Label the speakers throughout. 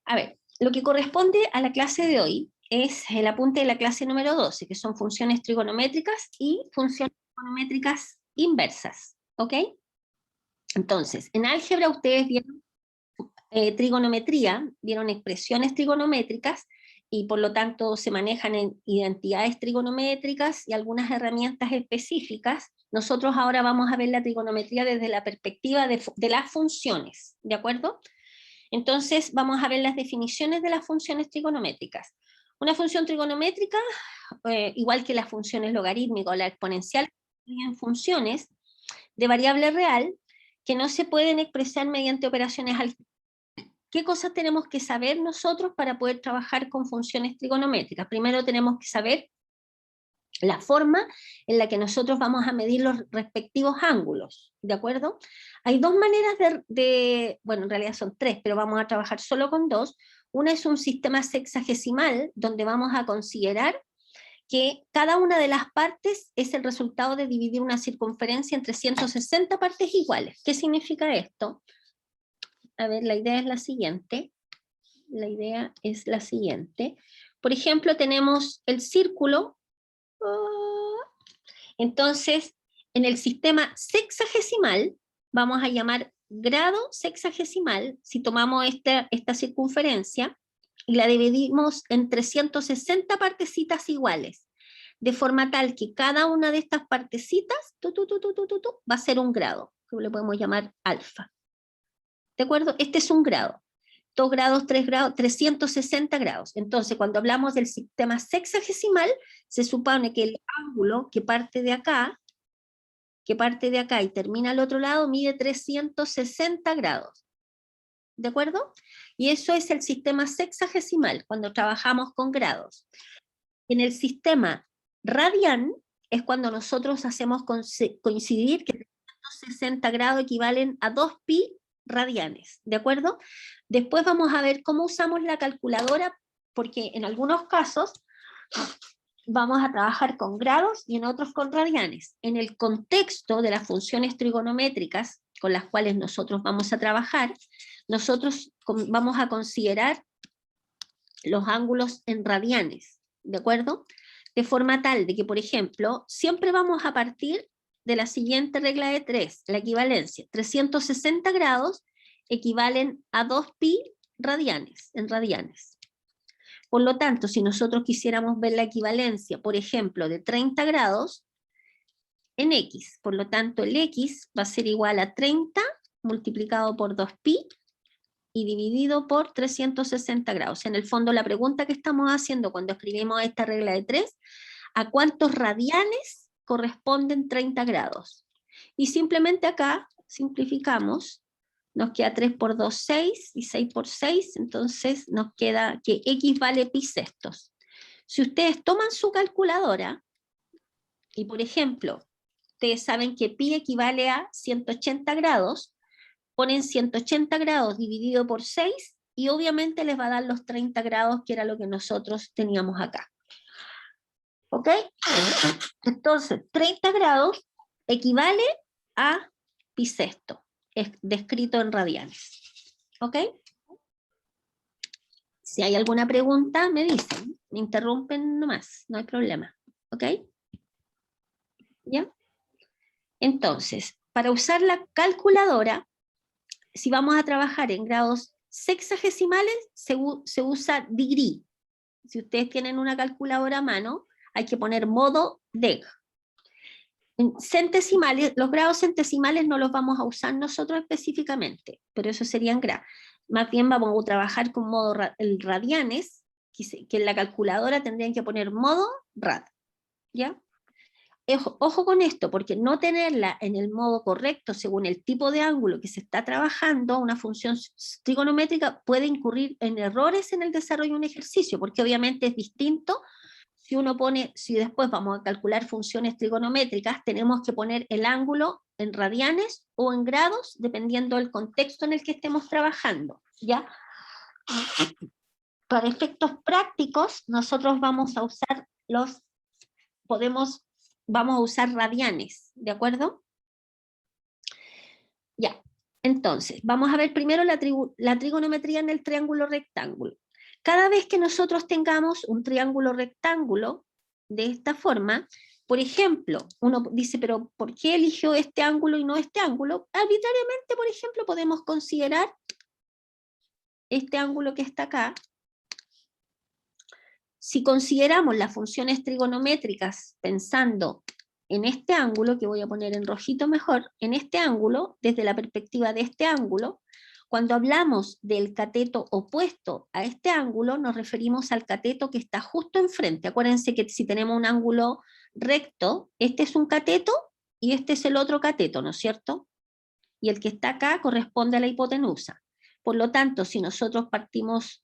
Speaker 1: A ver, lo que corresponde a la clase de hoy es el apunte de la clase número 12, que son funciones trigonométricas y funciones trigonométricas inversas, ¿ok? Entonces, en álgebra ustedes vieron trigonometría, vieron expresiones trigonométricas, y por lo tanto se manejan en identidades trigonométricas y algunas herramientas específicas. Nosotros ahora vamos a ver la trigonometría desde la perspectiva de las funciones, ¿de acuerdo? Entonces vamos a ver las definiciones de las funciones trigonométricas. Una función trigonométrica, igual que las funciones logarítmicas o la exponencial, son funciones de variable real que no se pueden expresar mediante operaciones algebraicas. ¿Qué cosas tenemos que saber nosotros para poder trabajar con funciones trigonométricas? Primero tenemos que saber la forma en la que nosotros vamos a medir los respectivos ángulos, ¿de acuerdo? Hay dos maneras bueno, en realidad son tres, pero vamos a trabajar solo con dos. Una es un sistema sexagesimal, donde vamos a considerar que cada una de las partes es el resultado de dividir una circunferencia entre 160 partes iguales. ¿Qué significa esto? A ver, la idea es la siguiente. Por ejemplo, tenemos el círculo. Entonces, en el sistema sexagesimal, vamos a llamar grado sexagesimal, si tomamos esta circunferencia, y la dividimos en 360 partecitas iguales, de forma tal que cada una de estas partecitas va a ser un grado, que le podemos llamar alfa. ¿De acuerdo? Este es un grado. 2 grados, 3 grados, 360 grados. Entonces, cuando hablamos del sistema sexagesimal, se supone que el ángulo que parte de acá y termina al otro lado, mide 360 grados. ¿De acuerdo? Y eso es el sistema sexagesimal, cuando trabajamos con grados. En el sistema radian, es cuando nosotros hacemos coincidir que 360 grados equivalen a 2pi radianes, ¿de acuerdo? Después vamos a ver cómo usamos la calculadora, porque en algunos casos vamos a trabajar con grados y en otros con radianes. En el contexto de las funciones trigonométricas con las cuales nosotros vamos a trabajar, nosotros vamos a considerar los ángulos en radianes, ¿de acuerdo? De forma tal de que, por ejemplo, siempre vamos a partir de la siguiente regla de 3, la equivalencia. 360 grados equivalen a 2pi radianes, en radianes. Por lo tanto, si nosotros quisiéramos ver la equivalencia, por ejemplo, de 30 grados en x, por lo tanto el x va a ser igual a 30 multiplicado por 2pi y dividido por 360 grados. En el fondo la pregunta que estamos haciendo cuando escribimos esta regla de 3, ¿a cuántos radianes corresponden 30 grados? Y simplemente acá simplificamos, nos queda 3 por 2, 6, y 6 por 6, entonces nos queda que x vale pi sextos. Si ustedes toman su calculadora, y por ejemplo, ustedes saben que pi equivale a 180 grados, ponen 180 grados dividido por 6, y obviamente les va a dar los 30 grados, que era lo que nosotros teníamos acá. ¿Ok? Entonces, 30 grados equivale a pi sexto, descrito en radianes. ¿Ok? Si hay alguna pregunta, me dicen, me interrumpen nomás, no hay problema. ¿Ok? ¿Ya? Entonces, para usar la calculadora, si vamos a trabajar en grados sexagesimales, se usa degree. Si ustedes tienen una calculadora a mano, hay que poner modo deg. En centesimales, los grados centesimales no los vamos a usar nosotros específicamente, pero eso serían grados. Más bien vamos a trabajar con modo radianes, que en la calculadora tendrían que poner modo rad. ¿Ya? Ojo con esto, porque no tenerla en el modo correcto según el tipo de ángulo que se está trabajando, una función trigonométrica puede incurrir en errores en el desarrollo de un ejercicio, porque obviamente es distinto si uno pone, si después vamos a calcular funciones trigonométricas, tenemos que poner el ángulo en radianes o en grados, dependiendo del contexto en el que estemos trabajando, ¿ya? Para efectos prácticos, nosotros vamos a usar vamos a usar radianes, ¿de acuerdo? Ya, Entonces, vamos a ver primero la trigonometría en el triángulo rectángulo. Cada vez que nosotros tengamos un triángulo rectángulo de esta forma, por ejemplo, uno dice, pero ¿por qué eligió este ángulo y no este ángulo? Arbitrariamente, por ejemplo, podemos considerar este ángulo que está acá. Si consideramos las funciones trigonométricas pensando en este ángulo, que voy a poner en rojito mejor, en este ángulo, desde la perspectiva de este ángulo, cuando hablamos del cateto opuesto a este ángulo, nos referimos al cateto que está justo enfrente. Acuérdense que si tenemos un ángulo recto, este es un cateto y este es el otro cateto, ¿no es cierto? Y el que está acá corresponde a la hipotenusa. Por lo tanto, si nosotros partimos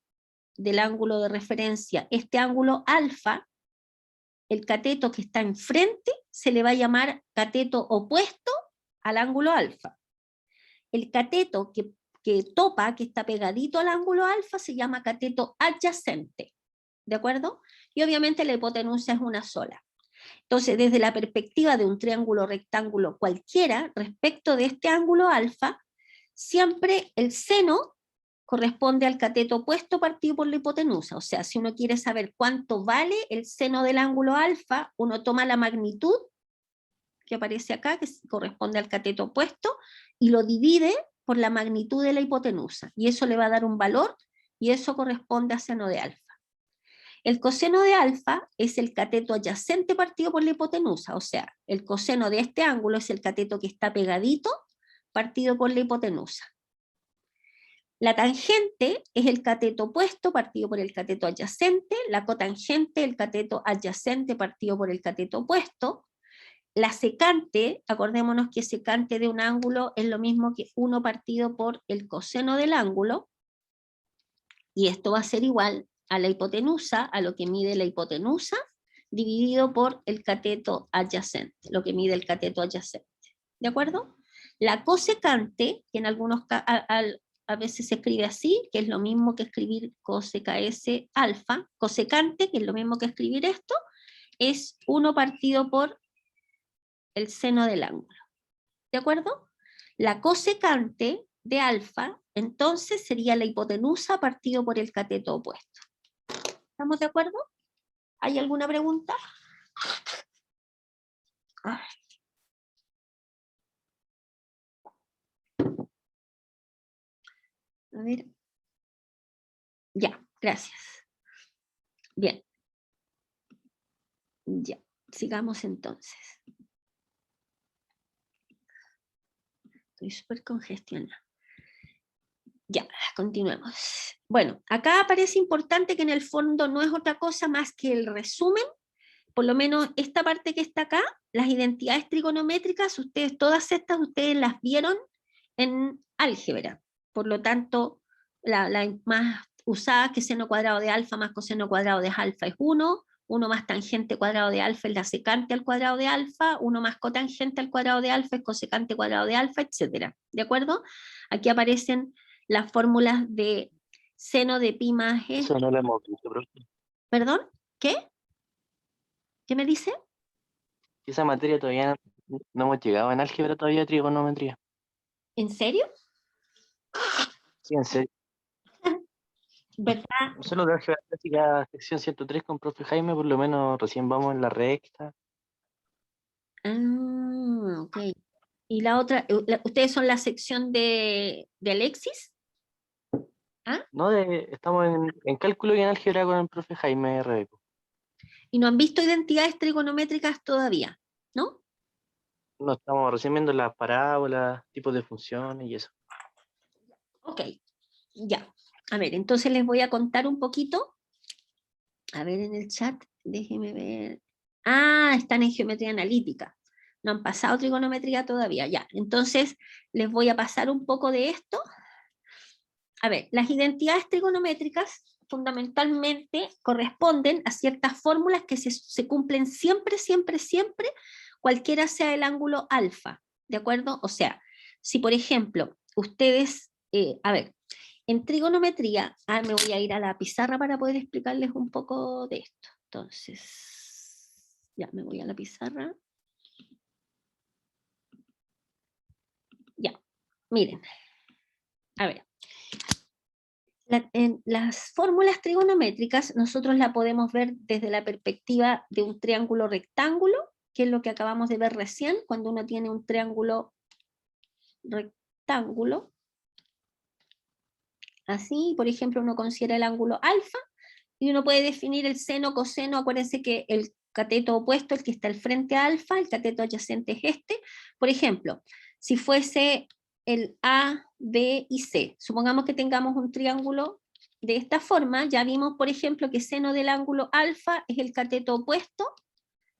Speaker 1: del ángulo de referencia, este ángulo alfa, el cateto que está enfrente se le va a llamar cateto opuesto al ángulo alfa. El cateto que topa, que está pegadito al ángulo alfa, se llama cateto adyacente, ¿de acuerdo? Y obviamente la hipotenusa es una sola. Entonces, desde la perspectiva de un triángulo rectángulo cualquiera, respecto de este ángulo alfa, siempre el seno corresponde al cateto opuesto partido por la hipotenusa. O sea, si uno quiere saber cuánto vale el seno del ángulo alfa, uno toma la magnitud que aparece acá, que corresponde al cateto opuesto, y lo divide por la magnitud de la hipotenusa. Y eso le va a dar un valor, y eso corresponde a seno de alfa. El coseno de alfa es el cateto adyacente partido por la hipotenusa, o sea, el coseno de este ángulo es el cateto que está pegadito partido por la hipotenusa. La tangente es el cateto opuesto partido por el cateto adyacente, la cotangente el cateto adyacente partido por el cateto opuesto, la secante, acordémonos que secante de un ángulo es lo mismo que 1 partido por el coseno del ángulo, y esto va a ser igual a la hipotenusa, a lo que mide la hipotenusa, dividido por el cateto adyacente, lo que mide el cateto adyacente. ¿De acuerdo? La cosecante, que en algunos a veces se escribe así, que es lo mismo que escribir coseca S alfa, cosecante, que es lo mismo que escribir esto, es 1 partido por el seno del ángulo. ¿De acuerdo? La cosecante de alfa, entonces sería la hipotenusa partido por el cateto opuesto. ¿Estamos de acuerdo? ¿Hay alguna pregunta? A ver. Ya, gracias. Bien. Ya, sigamos entonces. Estoy súper congestionada. Ya, continuemos. Bueno, acá parece importante que en el fondo no es otra cosa más que el resumen, por lo menos esta parte que está acá, las identidades trigonométricas, ustedes, todas estas, ustedes las vieron en álgebra. Por lo tanto, la más usada que seno cuadrado de alfa más coseno cuadrado de alfa es 1, 1 más tangente cuadrado de alfa es la secante al cuadrado de alfa, 1 más cotangente al cuadrado de alfa es cosecante cuadrado de alfa, etc. ¿De acuerdo? Aquí aparecen las fórmulas de seno de pi más e.
Speaker 2: Eso no lo hemos visto, profe.
Speaker 1: ¿Perdón? ¿Qué? ¿Qué me dice?
Speaker 2: Esa materia todavía no hemos llegado en álgebra todavía a trigonometría.
Speaker 1: ¿En serio?
Speaker 2: Sí, en serio.
Speaker 1: ¿Verdad?
Speaker 2: Solo de álgebra clásica, sección 103 con profe Jaime, por lo menos recién vamos en la recta.
Speaker 1: Ah, ok. Y la otra, ¿ustedes son la sección de Alexis? ¿Ah?
Speaker 2: No, estamos en cálculo y en álgebra con el profe Jaime Rebeco.
Speaker 1: Y no han visto identidades trigonométricas todavía, ¿no?
Speaker 2: No, estamos recién viendo las parábolas, tipos de funciones y eso.
Speaker 1: Ok, ya. A ver, entonces les voy a contar un poquito. A ver en el chat, déjenme ver. Ah, están en geometría analítica. No han pasado trigonometría todavía, ya. Entonces les voy a pasar un poco de esto. A ver, las identidades trigonométricas fundamentalmente corresponden a ciertas fórmulas que se cumplen siempre, siempre, siempre, cualquiera sea el ángulo alfa, ¿de acuerdo? O sea, si por ejemplo ustedes, a ver, en trigonometría, me voy a ir a la pizarra para poder explicarles un poco de esto. Entonces, ya me voy a la pizarra. Ya, miren. A ver, en las fórmulas trigonométricas nosotros la podemos ver desde la perspectiva de un triángulo rectángulo, que es lo que acabamos de ver recién, cuando uno tiene un triángulo rectángulo. Así, por ejemplo, uno considera el ángulo alfa, y uno puede definir el seno, coseno. Acuérdense que el cateto opuesto, el que está al frente a alfa, el cateto adyacente es este. Por ejemplo, si fuese el A, B y C, supongamos que tengamos un triángulo de esta forma, ya vimos, por ejemplo, que seno del ángulo alfa es el cateto opuesto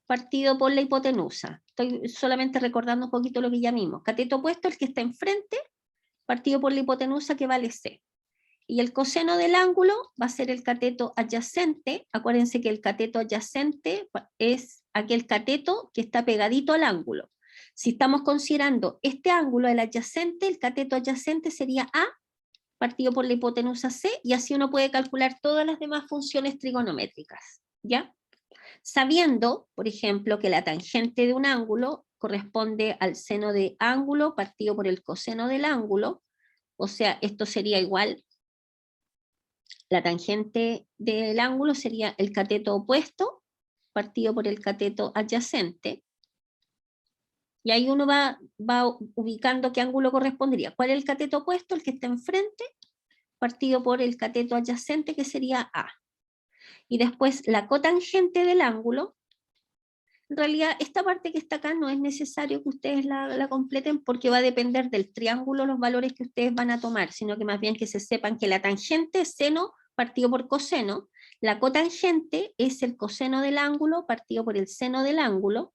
Speaker 1: partido por la hipotenusa. Estoy solamente recordando un poquito lo que ya vimos. Cateto opuesto, el que está enfrente, partido por la hipotenusa, que vale C. Y el coseno del ángulo va a ser el cateto adyacente. Acuérdense que el cateto adyacente es aquel cateto que está pegadito al ángulo. Si estamos considerando este ángulo, el adyacente, el cateto adyacente sería A partido por la hipotenusa C, y así uno puede calcular todas las demás funciones trigonométricas, ¿ya? Sabiendo, por ejemplo, que la tangente de un ángulo corresponde al seno de ángulo partido por el coseno del ángulo, o sea, esto sería igual. La tangente del ángulo sería el cateto opuesto partido por el cateto adyacente. Y ahí uno va ubicando qué ángulo correspondería. ¿Cuál es el cateto opuesto? El que está enfrente, partido por el cateto adyacente, que sería A. Y después la cotangente del ángulo. En realidad, esta parte que está acá no es necesario que ustedes la completen, porque va a depender del triángulo los valores que ustedes van a tomar, sino que más bien que se sepan que la tangente es seno partido por coseno, la cotangente es el coseno del ángulo partido por el seno del ángulo,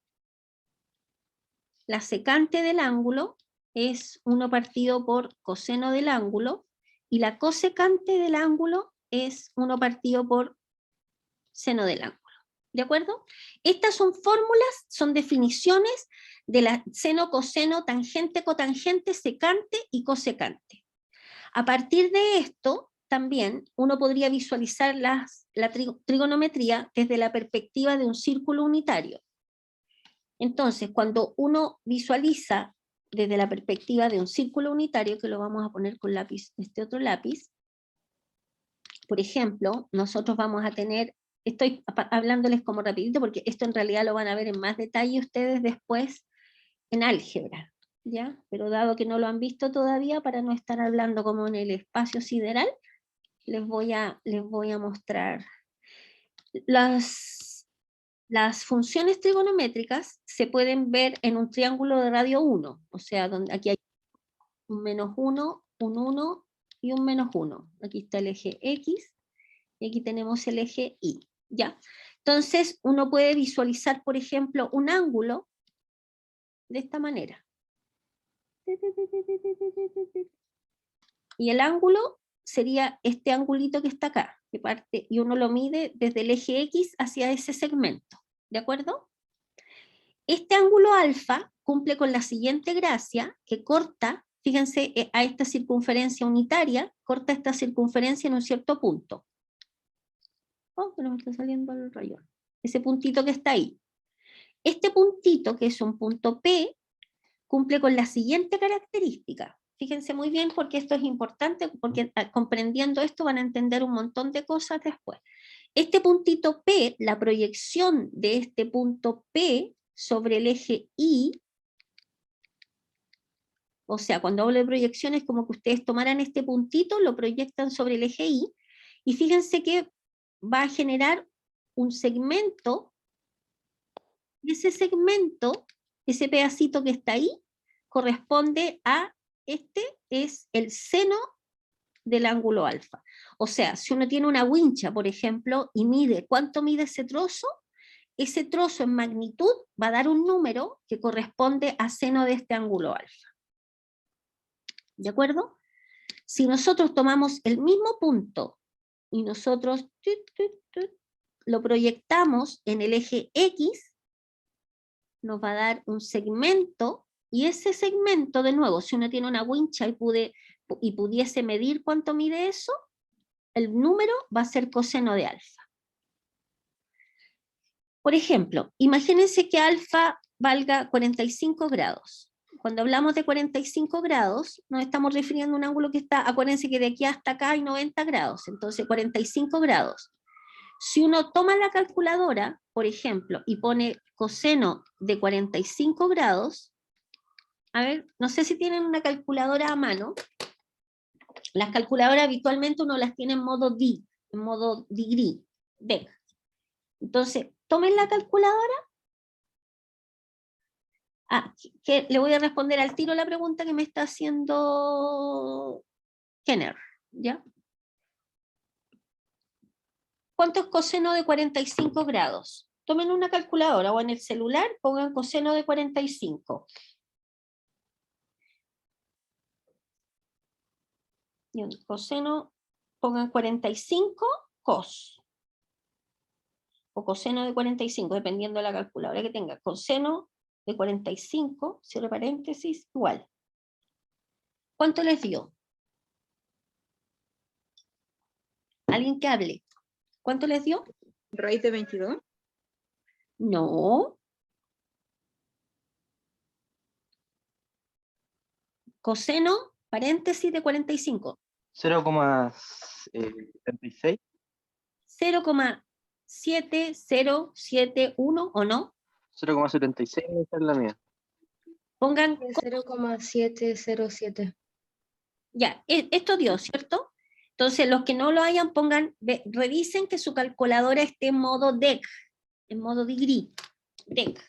Speaker 1: la secante del ángulo es 1 partido por coseno del ángulo, y la cosecante del ángulo es 1 partido por seno del ángulo. ¿De acuerdo? Estas son fórmulas, son definiciones de la seno, coseno, tangente, cotangente, secante y cosecante. A partir de esto, también uno podría visualizar la trigonometría desde la perspectiva de un círculo unitario. Entonces, cuando uno visualiza desde la perspectiva de un círculo unitario, que lo vamos a poner con lápiz, este otro lápiz, por ejemplo, nosotros vamos a tener, estoy hablándoles como rapidito porque esto en realidad lo van a ver en más detalle ustedes después en álgebra, ¿ya? Pero dado que no lo han visto todavía, para no estar hablando como en el espacio sideral, les voy a mostrar. Las funciones trigonométricas se pueden ver en un triángulo de radio 1, o sea, donde aquí hay un menos 1, un 1 y un menos 1. Aquí está el eje X, y aquí tenemos el eje Y, ¿ya? Entonces, uno puede visualizar, por ejemplo, un ángulo de esta manera. Y el ángulo sería este angulito que está acá, que parte, y uno lo mide desde el eje X hacia ese segmento, ¿de acuerdo? Este ángulo alfa cumple con la siguiente gracia, que corta, fíjense, a esta circunferencia unitaria, corta esta circunferencia en un cierto punto. Oh, pero me está saliendo el rayón. Ese puntito que está ahí. Este puntito, que es un punto P, cumple con la siguiente característica. Fíjense muy bien porque esto es importante, porque comprendiendo esto van a entender un montón de cosas después. Este puntito P, la proyección de este punto P sobre el eje Y, o sea, cuando hablo de proyección es como que ustedes tomaran este puntito, lo proyectan sobre el eje Y, y fíjense que va a generar un segmento, y ese segmento, ese pedacito que está ahí, corresponde a, este es el seno del ángulo alfa. O sea, si uno tiene una wincha, por ejemplo, y mide, ¿cuánto mide ese trozo en magnitud va a dar un número que corresponde a seno de este ángulo alfa. ¿De acuerdo? Si nosotros tomamos el mismo punto y nosotros lo proyectamos en el eje X, nos va a dar un segmento, y ese segmento, de nuevo, si uno tiene una wincha y pudiese medir cuánto mide eso, el número va a ser coseno de alfa. Por ejemplo, imagínense que alfa valga 45 grados. Cuando hablamos de 45 grados, nos estamos refiriendo a un ángulo que está, acuérdense que de aquí hasta acá hay 90 grados, entonces 45 grados. Si uno toma la calculadora, por ejemplo, y pone coseno de 45 grados, a ver, no sé si tienen una calculadora a mano. Las calculadoras habitualmente uno las tiene en modo degree, deg. Entonces, tomen la calculadora. Que le voy a responder al tiro la pregunta que me está haciendo Kenner, ¿ya? ¿Cuánto es coseno de 45 grados? Tomen una calculadora o en el celular pongan coseno de 45. Y un coseno, pongan 45 cos. O coseno de 45, dependiendo de la calculadora que tenga. Coseno de 45, cierre paréntesis, igual. ¿Cuánto les dio? ¿Alguien que hable? ¿Cuánto les dio?
Speaker 3: ¿Raíz de 22?
Speaker 1: No. Coseno, paréntesis de 45.
Speaker 2: 0,76.
Speaker 1: 0,7071 o no.
Speaker 2: 0,76 esa es la mía.
Speaker 1: Pongan,
Speaker 3: 0,707.
Speaker 1: ya, esto dio, ¿cierto? Entonces, los que no lo hayan, pongan, revisen que su calculadora esté en modo deg, en modo degree, deg.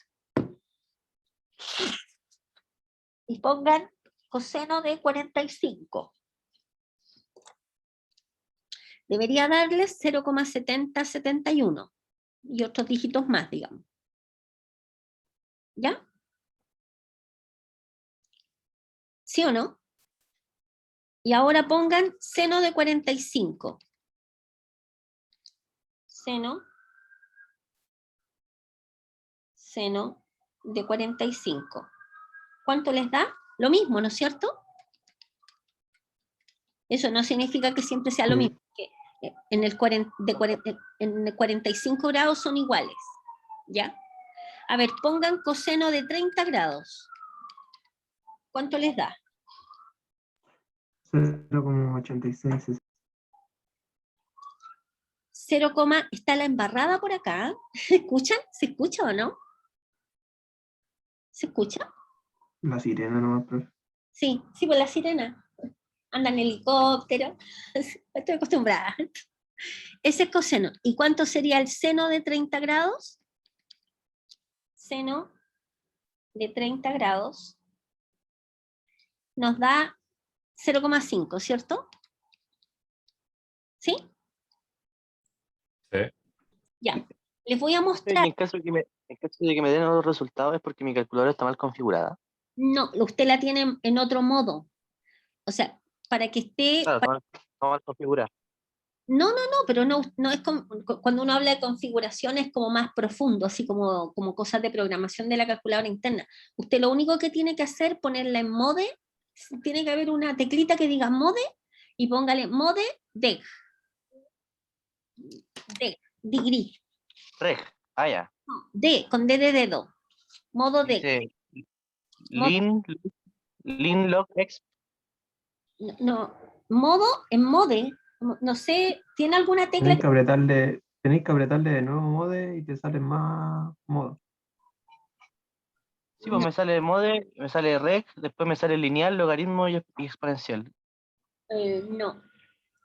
Speaker 1: Y pongan coseno de 45. Debería darles 0,7071 y otros dígitos más, digamos. ¿Ya? ¿Sí o no? Y ahora pongan seno de 45. Seno de 45. ¿Cuánto les da? Lo mismo, ¿no es cierto? Eso no significa que siempre sea lo mismo. Que en el 45 grados son iguales. ¿Ya? A ver, pongan coseno de 30 grados. ¿Cuánto les da?
Speaker 4: 0,86.
Speaker 1: 0, está la embarrada por acá. ¿Escuchan? ¿Se escucha o no? ¿Se escucha?
Speaker 4: La sirena nomás, profe.
Speaker 1: Sí, sí, pues la sirena. Anda en helicóptero. Estoy acostumbrada. Ese es coseno. ¿Y cuánto sería el seno de 30 grados? Seno de 30 grados nos da 0,5, ¿cierto? ¿Sí?
Speaker 5: Sí.
Speaker 1: Ya. Les voy a
Speaker 2: Y
Speaker 1: mostrar.
Speaker 2: en caso de que me den otros resultados es porque mi calculadora está mal configurada.
Speaker 1: No, usted la tiene en otro modo. O sea, para que esté...
Speaker 2: Claro, está mal configurada.
Speaker 1: No, pero no es cuando uno habla de configuración es como más profundo, así como cosas de programación de la calculadora interna. Usted lo único que tiene que hacer, ponerla en mode, tiene que haber una teclita que diga mode, y póngale mode deg. Deg, degree.
Speaker 2: Reg. Ah, ya.
Speaker 1: No, D, con D de dedo. Modo deg.
Speaker 2: Dice lin log x.
Speaker 1: No, modo, en mode, no sé, ¿tiene alguna tecla?
Speaker 4: Tenéis que apretarle de nuevo mode y te salen más modos.
Speaker 2: Sí, pues me sale mode, me sale reg, después me sale lineal, logaritmo y exponencial.
Speaker 1: No,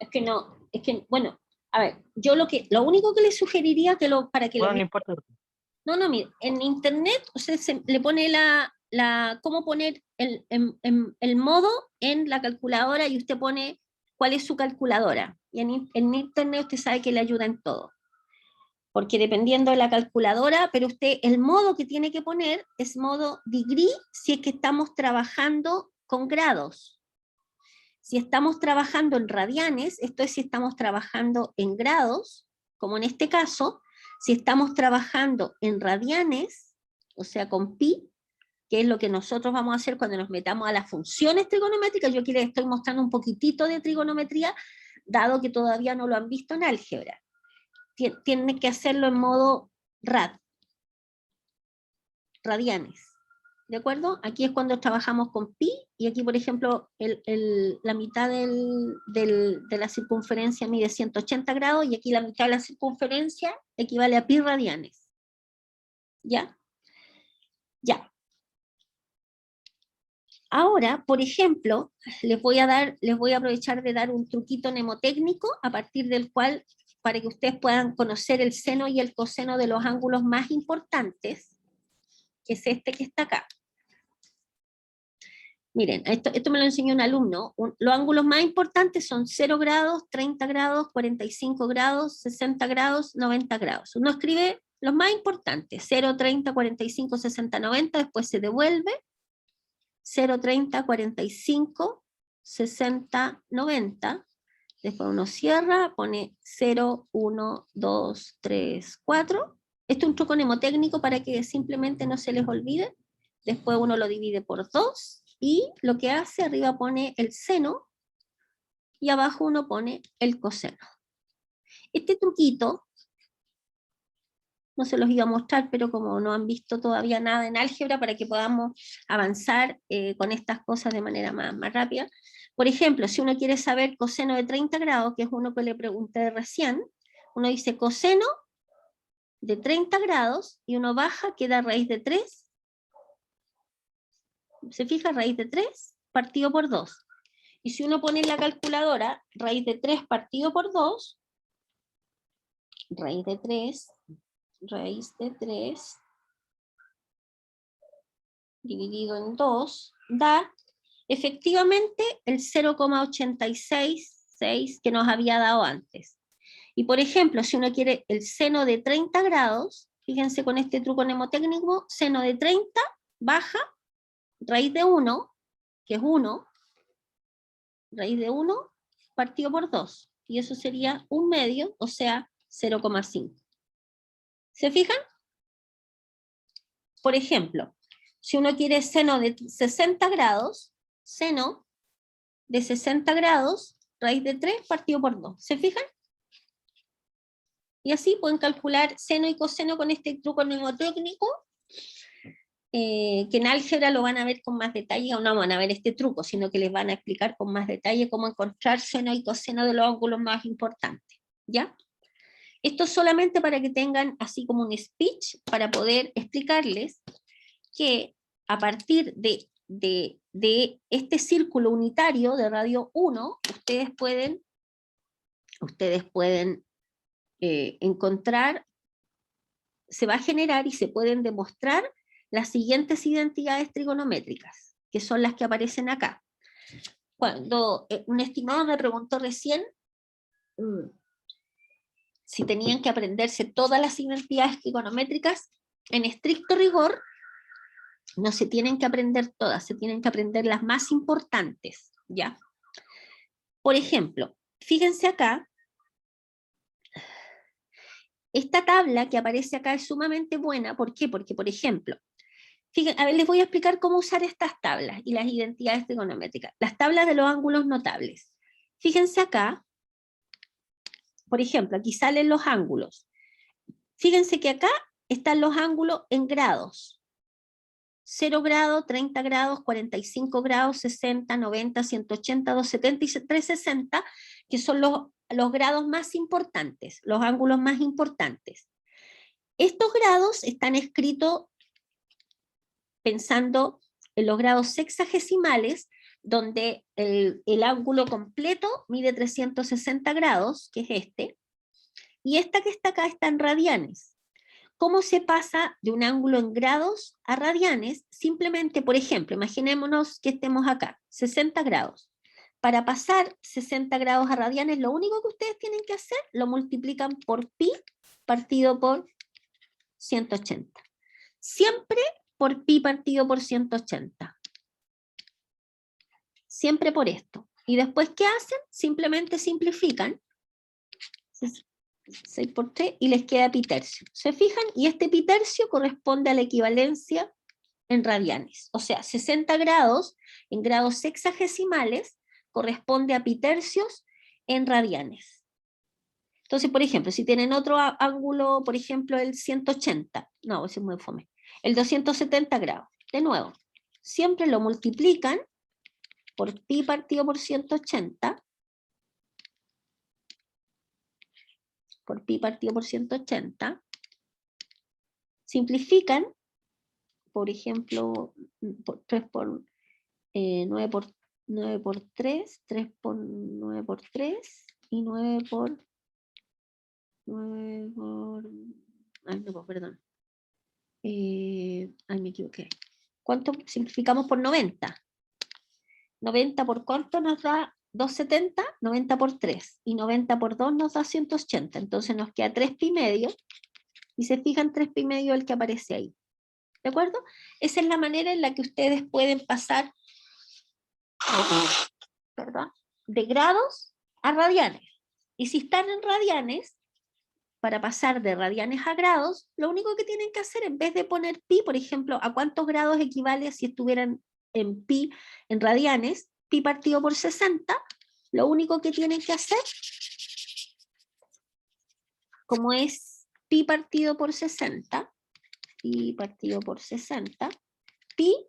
Speaker 1: es que no, es que, bueno, a ver, yo lo único que le sugeriría para que
Speaker 2: Bueno, no
Speaker 1: lo...
Speaker 2: importa.
Speaker 1: No, mire, en internet usted le pone cómo poner el modo en la calculadora y usted pone cuál es su calculadora. Y en internet usted sabe que le ayuda en todo. Porque dependiendo de la calculadora, pero usted, el modo que tiene que poner es modo degree si es que estamos trabajando con grados. Si estamos trabajando en radianes, esto es si estamos trabajando en grados, como en este caso, si estamos trabajando en radianes, o sea, con pi, que es lo que nosotros vamos a hacer cuando nos metamos a las funciones trigonométricas. Yo aquí les estoy mostrando un poquitito de trigonometría, dado que todavía no lo han visto en álgebra. Tienen que hacerlo en modo radianes. ¿De acuerdo? Aquí es cuando trabajamos con pi, y aquí, por ejemplo, la mitad de la circunferencia mide 180 grados, y aquí la mitad de la circunferencia equivale a pi radianes. ¿Ya? Ya. Ahora, por ejemplo, les voy a aprovechar de dar un truquito mnemotécnico a partir del cual, para que ustedes puedan conocer el seno y el coseno de los ángulos más importantes, que es este que está acá. Miren, esto me lo enseñó un alumno. Los ángulos más importantes son 0 grados, 30 grados, 45 grados, 60 grados, 90 grados. Uno escribe los más importantes, 0, 30, 45, 60, 90, después se devuelve, 0, 30, 45, 60, 90, después uno cierra, pone 0, 1, 2, 3, 4. Esto es un truco mnemotécnico para que simplemente no se les olvide. Después uno lo divide por 2, y lo que hace, arriba pone el seno, y abajo uno pone el coseno. Este truquito, no se los iba a mostrar, pero como no han visto todavía nada en álgebra, para que podamos avanzar con estas cosas de manera más rápida. Por ejemplo, si uno quiere saber coseno de 30 grados, que es uno que le pregunté recién, uno dice coseno de 30 grados, y uno baja, queda raíz de 3. ¿Se fija? Raíz de 3 partido por 2. Y si uno pone en la calculadora raíz de 3 partido por 2, raíz de 3 dividido en 2, da efectivamente el 0,866 que nos había dado antes. Y por ejemplo, si uno quiere el seno de 30 grados, fíjense con este truco mnemotécnico, seno de 30 baja raíz de 1, que es 1, raíz de 1 partido por 2, y eso sería 1/2, o sea, 0,5. ¿Se fijan? Por ejemplo, si uno quiere seno de 60 grados, seno de 60 grados, raíz de 3 partido por 2. ¿Se fijan? Y así pueden calcular seno y coseno con este truco mnemotécnico, que en álgebra lo van a ver con más detalle, o no van a ver este truco, sino que les van a explicar con más detalle cómo encontrar seno y coseno de los ángulos más importantes. ¿Ya? Esto es solamente para que tengan así como un speech, para poder explicarles que a partir de este círculo unitario de radio 1, ustedes pueden encontrar, se va a generar y se pueden demostrar las siguientes identidades trigonométricas, que son las que aparecen acá. Cuando un estimado me preguntó recién si tenían que aprenderse todas las identidades trigonométricas, en estricto rigor no se tienen que aprender todas, se tienen que aprender las más importantes, ¿ya? Por ejemplo, fíjense acá, esta tabla que aparece acá es sumamente buena. ¿Por qué? Porque, por ejemplo, fíjense, a ver, les voy a explicar cómo usar estas tablas y las identidades trigonométricas. Las tablas de los ángulos notables. Fíjense acá, por ejemplo, aquí salen los ángulos. Fíjense que acá están los ángulos en grados. 0 grados, 30 grados, 45 grados, 60, 90, 180, 270 y 360, que son los grados más importantes, los ángulos más importantes. Estos grados están escritos pensando en los grados sexagesimales, donde el ángulo completo mide 360 grados, que es este, y esta que está acá está en radianes. ¿Cómo se pasa de un ángulo en grados a radianes? Simplemente, por ejemplo, imaginémonos que estemos acá, 60 grados. Para pasar 60 grados a radianes, lo único que ustedes tienen que hacer, lo multiplican por pi partido por 180. Siempre por pi partido por 180. Siempre por esto. Y después, ¿qué hacen? Simplemente simplifican. 6 por 3 y les queda pi tercio. ¿Se fijan? Y este pi tercio corresponde a la equivalencia en radianes. O sea, 60 grados en grados sexagesimales corresponde a pi tercios en radianes. Entonces, por ejemplo, si tienen otro ángulo, por ejemplo, el 180, no, ese es muy fome, el 270 grados. De nuevo, siempre lo multiplican por pi partido por 180, por pi partido por 180, simplifican, por ejemplo, 3 por 9 por 9 por 3, 3 por 9 por 3, y 9 por 9 por... Ay, no, perdón. Ay, me equivoqué. ¿Cuánto simplificamos por 90? 90 por cuánto nos da 270, 90 por 3, y 90 por 2 nos da 180, entonces nos queda 3 pi medio, y se fijan 3 pi medio el que aparece ahí, ¿de acuerdo? Esa es la manera en la que ustedes pueden pasar, perdón, de grados a radianes, y si están en radianes, para pasar de radianes a grados, lo único que tienen que hacer, en vez de poner pi, por ejemplo, ¿a cuántos grados equivale si estuvieran en pi, en radianes? Pi partido por 60, lo único que tienen que hacer, como es pi partido por 60, pi partido por 60, pi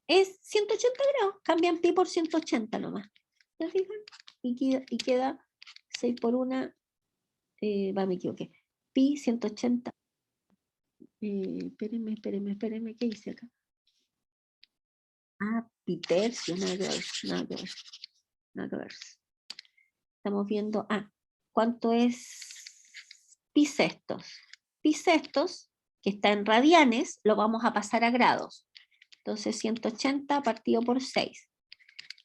Speaker 1: es 180 grados, cambian pi por 180 nomás, ¿se fijan? Y queda 6 por 1, me equivoqué, pi 180, espérenme, ¿qué hice acá? Ah, pi tercio, nada que ver. Estamos viendo, ¿cuánto es pi sextos? Pi sextos, que está en radianes, lo vamos a pasar a grados. Entonces 180 partido por 6.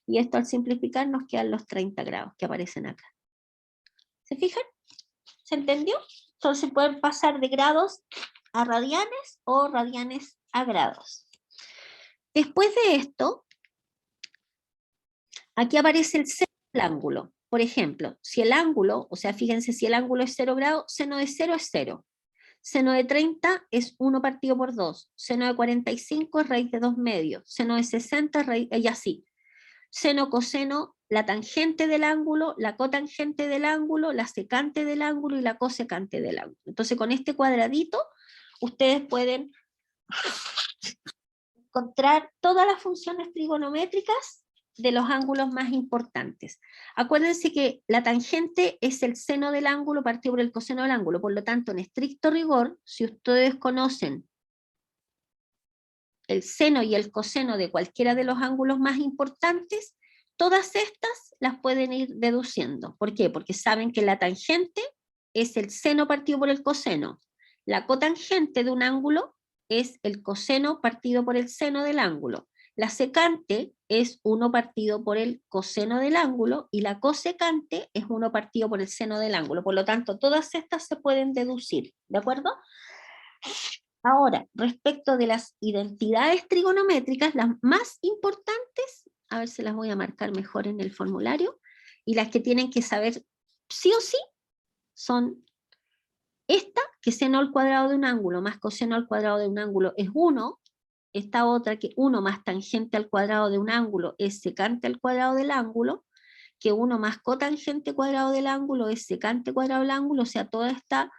Speaker 1: Y esto al simplificar nos quedan los 30 grados que aparecen acá. ¿Se fijan? ¿Se entendió? Entonces pueden pasar de grados a radianes o radianes a grados. Después de esto, aquí aparece el seno del ángulo. Por ejemplo, si el ángulo, o sea, fíjense, si el ángulo es 0 grados, seno de 0 es 0. Seno de 30 es 1 partido por 2. Seno de 45 es raíz de 2 medios. Seno de 60 es raíz, y así. Seno, coseno, la tangente del ángulo, la cotangente del ángulo, la secante del ángulo y la cosecante del ángulo. Entonces, con este cuadradito, ustedes pueden encontrar todas las funciones trigonométricas de los ángulos más importantes. Acuérdense que la tangente es el seno del ángulo partido por el coseno del ángulo, por lo tanto, en estricto rigor, si ustedes conocen el seno y el coseno de cualquiera de los ángulos más importantes, todas estas las pueden ir deduciendo. ¿Por qué? Porque saben que la tangente es el seno partido por el coseno. La cotangente de un ángulo es el coseno partido por el seno del ángulo. La secante es 1 partido por el coseno del ángulo y la cosecante es 1 partido por el seno del ángulo. Por lo tanto, todas estas se pueden deducir, ¿de acuerdo? Ahora, respecto de las identidades trigonométricas, las más importantes, a ver si las voy a marcar mejor en el formulario, y las que tienen que saber sí o sí, son esta, que seno al cuadrado de un ángulo más coseno al cuadrado de un ángulo es 1, esta otra que 1 más tangente al cuadrado de un ángulo es secante al cuadrado del ángulo, que 1 más cotangente cuadrado del ángulo es secante cuadrado del ángulo, o sea, toda esta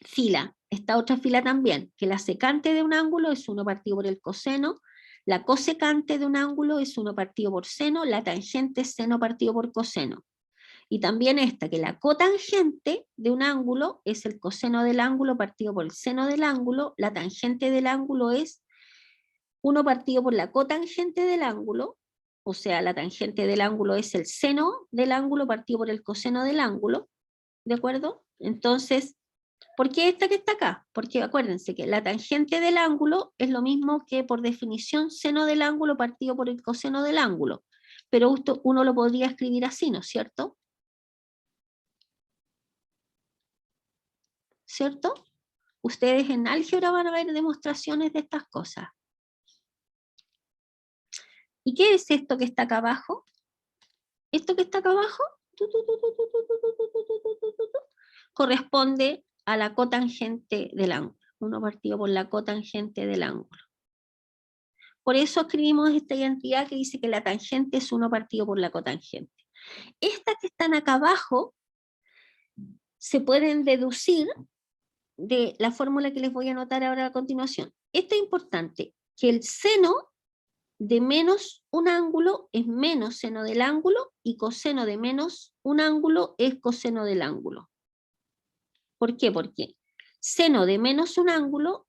Speaker 1: fila, esta otra fila también, que la secante de un ángulo es 1 partido por el coseno, la cosecante de un ángulo es 1 partido por seno, la tangente es seno partido por coseno. Y también esta, que la cotangente de un ángulo es el coseno del ángulo partido por el seno del ángulo, la tangente del ángulo es 1 partido por la cotangente del ángulo, o sea, la tangente del ángulo es el seno del ángulo partido por el coseno del ángulo, ¿de acuerdo? Entonces, ¿por qué esta que está acá? Porque acuérdense que la tangente del ángulo es lo mismo que por definición seno del ángulo partido por el coseno del ángulo, pero uno lo podría escribir así, ¿no es cierto? ¿Cierto? Ustedes en álgebra van a ver demostraciones de estas cosas. ¿Y qué es esto que está acá abajo? Esto que está acá abajo corresponde a la cotangente del ángulo, 1 partido por la cotangente del ángulo. Por eso escribimos esta identidad que dice que la tangente es 1 partido por la cotangente. Estas que están acá abajo se pueden deducir de la fórmula que les voy a anotar ahora a continuación. Esto es importante. que el seno de menos un ángulo es menos seno del ángulo y coseno de menos un ángulo es coseno del ángulo. ¿Por qué? Porque seno de menos un ángulo,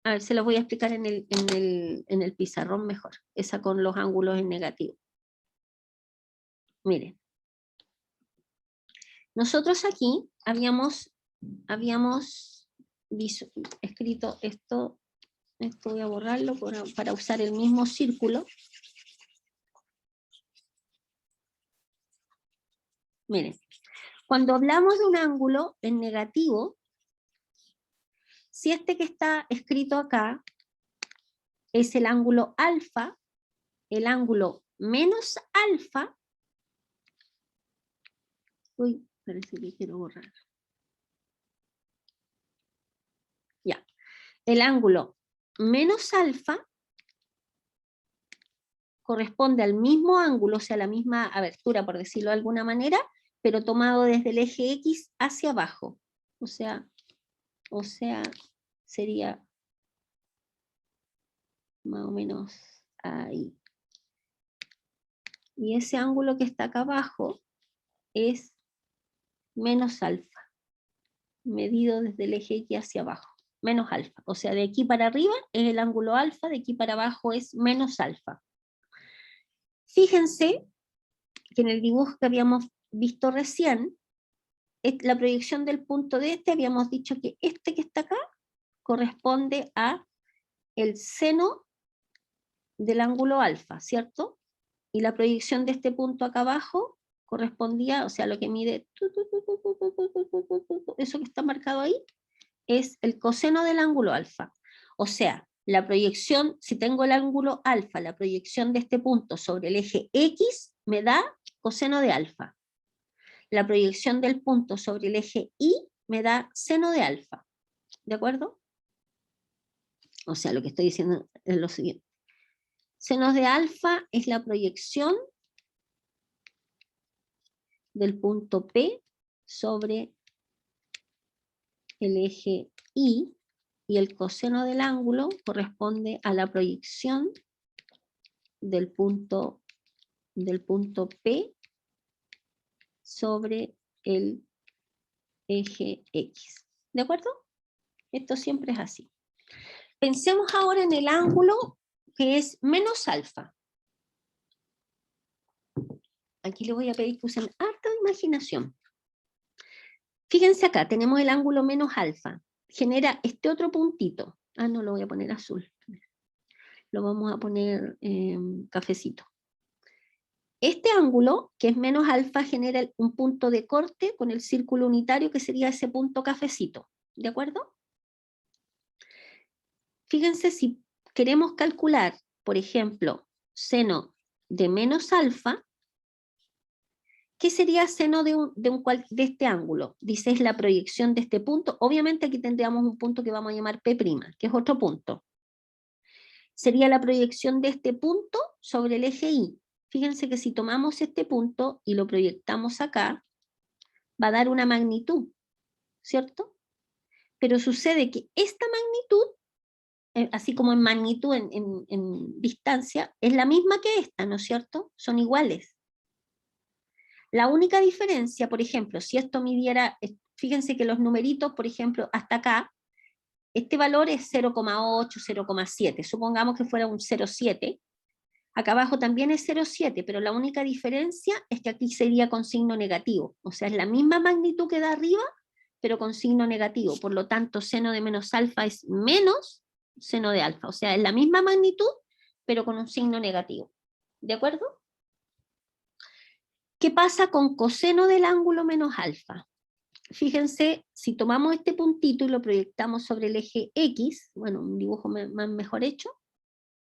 Speaker 1: a ver, se los voy a explicar en el pizarrón mejor, esa con los ángulos en negativo. Miren, nosotros aquí habíamos escrito esto voy a borrarlo para usar el mismo círculo. Miren, cuando hablamos de un ángulo en negativo, si este que está escrito acá es el ángulo alfa, el ángulo menos alfa, uy, parece que quiero borrar. Ya, el ángulo menos alfa corresponde al mismo ángulo, o sea, la misma abertura, por decirlo de alguna manera, pero tomado desde el eje X hacia abajo. O sea, sería más o menos ahí. Y ese ángulo que está acá abajo es menos alfa, medido desde el eje X hacia abajo, menos alfa. O sea, de aquí para arriba es el ángulo alfa, de aquí para abajo es menos alfa. Fíjense que en el dibujo que habíamos visto recién, la proyección del punto de habíamos dicho que este que está acá corresponde a el seno del ángulo alfa, ¿cierto? Y la proyección de este punto acá abajo correspondía, o sea, lo que mide, eso que está marcado ahí, es el coseno del ángulo alfa. O sea, la proyección, si tengo el ángulo alfa, la proyección de este punto sobre el eje X me da coseno de alfa. La proyección del punto sobre el eje Y me da seno de alfa. ¿De acuerdo? O sea, lo que estoy diciendo es lo siguiente. Seno de alfa es la proyección del punto P sobre el eje Y, y el coseno del ángulo corresponde a la proyección del punto P sobre el eje X. ¿De acuerdo? Esto siempre es así. Pensemos ahora en el ángulo que es menos alfa. Aquí le voy a pedir que usen harta imaginación. Fíjense acá, tenemos el ángulo menos alfa. Genera este otro puntito. Ah, no, lo voy a poner azul. Lo vamos a poner cafecito. Este ángulo, que es menos alfa, genera un punto de corte con el círculo unitario, que sería ese punto cafecito. ¿De acuerdo? Fíjense, si queremos calcular, por ejemplo, seno de menos alfa, ¿qué sería seno de este ángulo? Dice, es la proyección de este punto. Obviamente aquí tendríamos un punto que vamos a llamar P', que es otro punto. Sería la proyección de este punto sobre el eje Y. Fíjense que si tomamos este punto y lo proyectamos acá, va a dar una magnitud, ¿cierto? Pero sucede que esta magnitud, así como en magnitud en distancia, es la misma que esta, ¿no es cierto? Son iguales. La única diferencia, por ejemplo, si esto midiera, fíjense que los numeritos, por ejemplo, hasta acá, este valor es 0,8, 0,7, supongamos que fuera un 0,7, acá abajo también es 0,7, pero la única diferencia es que aquí sería con signo negativo, o sea, es la misma magnitud que da arriba, pero con signo negativo, por lo tanto, seno de menos alfa es menos seno de alfa, o sea, es la misma magnitud, pero con un signo negativo. ¿De acuerdo? ¿Qué pasa con coseno del ángulo menos alfa? Fíjense, si tomamos este puntito y lo proyectamos sobre el eje X, bueno, un dibujo mejor hecho,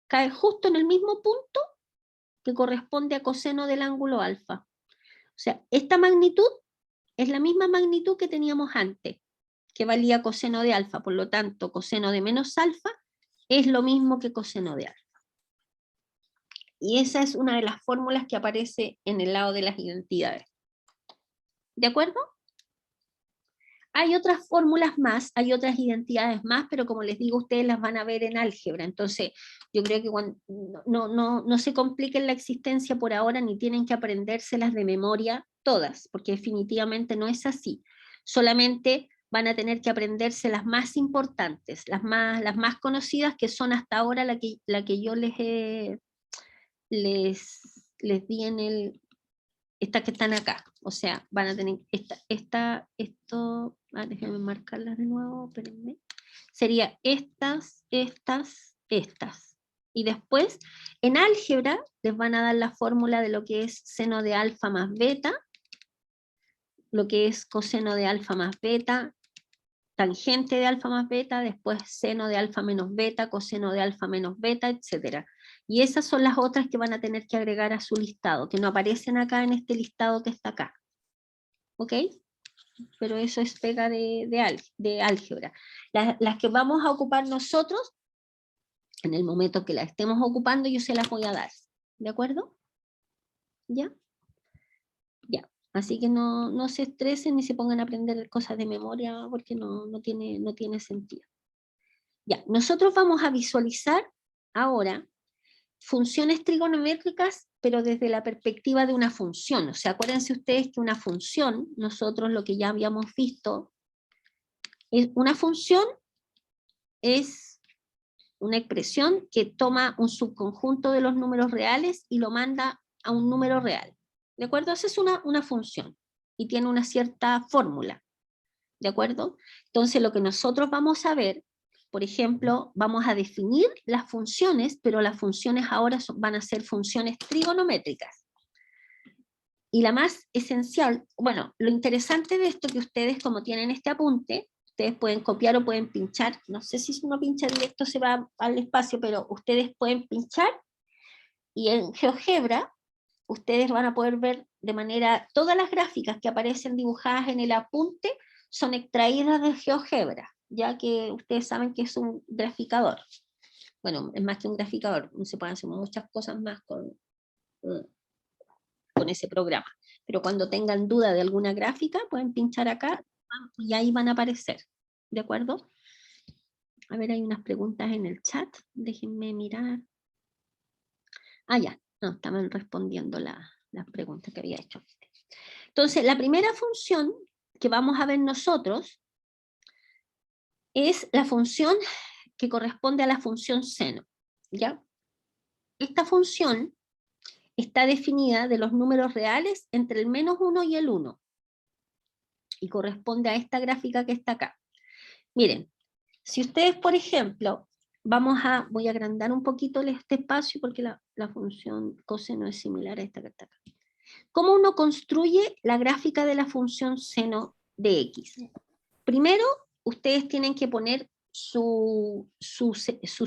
Speaker 1: cae justo en el mismo punto que corresponde a coseno del ángulo alfa. O sea, esta magnitud es la misma magnitud que teníamos antes, que valía coseno de alfa, por lo tanto, coseno de menos alfa es lo mismo que coseno de alfa. Y esa es una de las fórmulas que aparece en el lado de las identidades. ¿De acuerdo? Hay otras fórmulas más, hay otras identidades más, pero como les digo, ustedes las van a ver en álgebra. Entonces, yo creo que no se compliquen la existencia por ahora, ni tienen que aprendérselas de memoria todas, porque definitivamente no es así. Solamente van a tener que aprenderse las más importantes, las más conocidas, que son hasta ahora la que yo les di en estas que están acá. O sea, van a tener déjenme marcarlas de nuevo, espérenme. Sería estas. Y después, en álgebra, les van a dar la fórmula de lo que es seno de alfa más beta, lo que es coseno de alfa más beta, tangente de alfa más beta, después seno de alfa menos beta, coseno de alfa menos beta, etc. Y esas son las otras que van a tener que agregar a su listado, que no aparecen acá en este listado que está acá. ¿Ok? Pero eso es pega de álgebra. Las que vamos a ocupar nosotros, en el momento que las estemos ocupando, yo se las voy a dar. ¿De acuerdo? ¿Ya? Ya. Así que no se estresen ni se pongan a aprender cosas de memoria, porque no tiene sentido. Ya, nosotros vamos a visualizar ahora funciones trigonométricas, pero desde la perspectiva de una función. O sea, acuérdense ustedes que una función, nosotros lo que ya habíamos visto, una función es una expresión que toma un subconjunto de los números reales y lo manda a un número real. ¿De acuerdo? Esa es una función y tiene una cierta fórmula. ¿De acuerdo? Entonces lo que nosotros vamos a ver, por ejemplo, vamos a definir las funciones, pero las funciones ahora van a ser funciones trigonométricas. Y la más esencial, bueno, lo interesante de esto que ustedes, como tienen este apunte, ustedes pueden copiar o pueden pinchar, no sé si uno pincha directo se va al espacio, pero ustedes pueden pinchar, y en GeoGebra ustedes van a poder ver de manera, todas las gráficas que aparecen dibujadas en el apunte son extraídas de GeoGebra, ya que ustedes saben que es un graficador. Bueno, es más que un graficador, se pueden hacer muchas cosas más con ese programa. Pero cuando tengan duda de alguna gráfica, pueden pinchar acá y ahí van a aparecer. ¿De acuerdo? A ver, hay unas preguntas en el chat. Déjenme mirar. Ah, ya. No, estaban respondiendo las preguntas que había hecho. Entonces, la primera función que vamos a ver nosotros es la función que corresponde a la función seno. ¿Ya? Esta función está definida de los números reales entre el -1 y el 1. Y corresponde a esta gráfica que está acá. Miren, si ustedes, por ejemplo, voy a agrandar un poquito este espacio porque la función coseno es similar a esta que está acá. ¿Cómo uno construye la gráfica de la función seno de X? Primero, ustedes tienen que poner su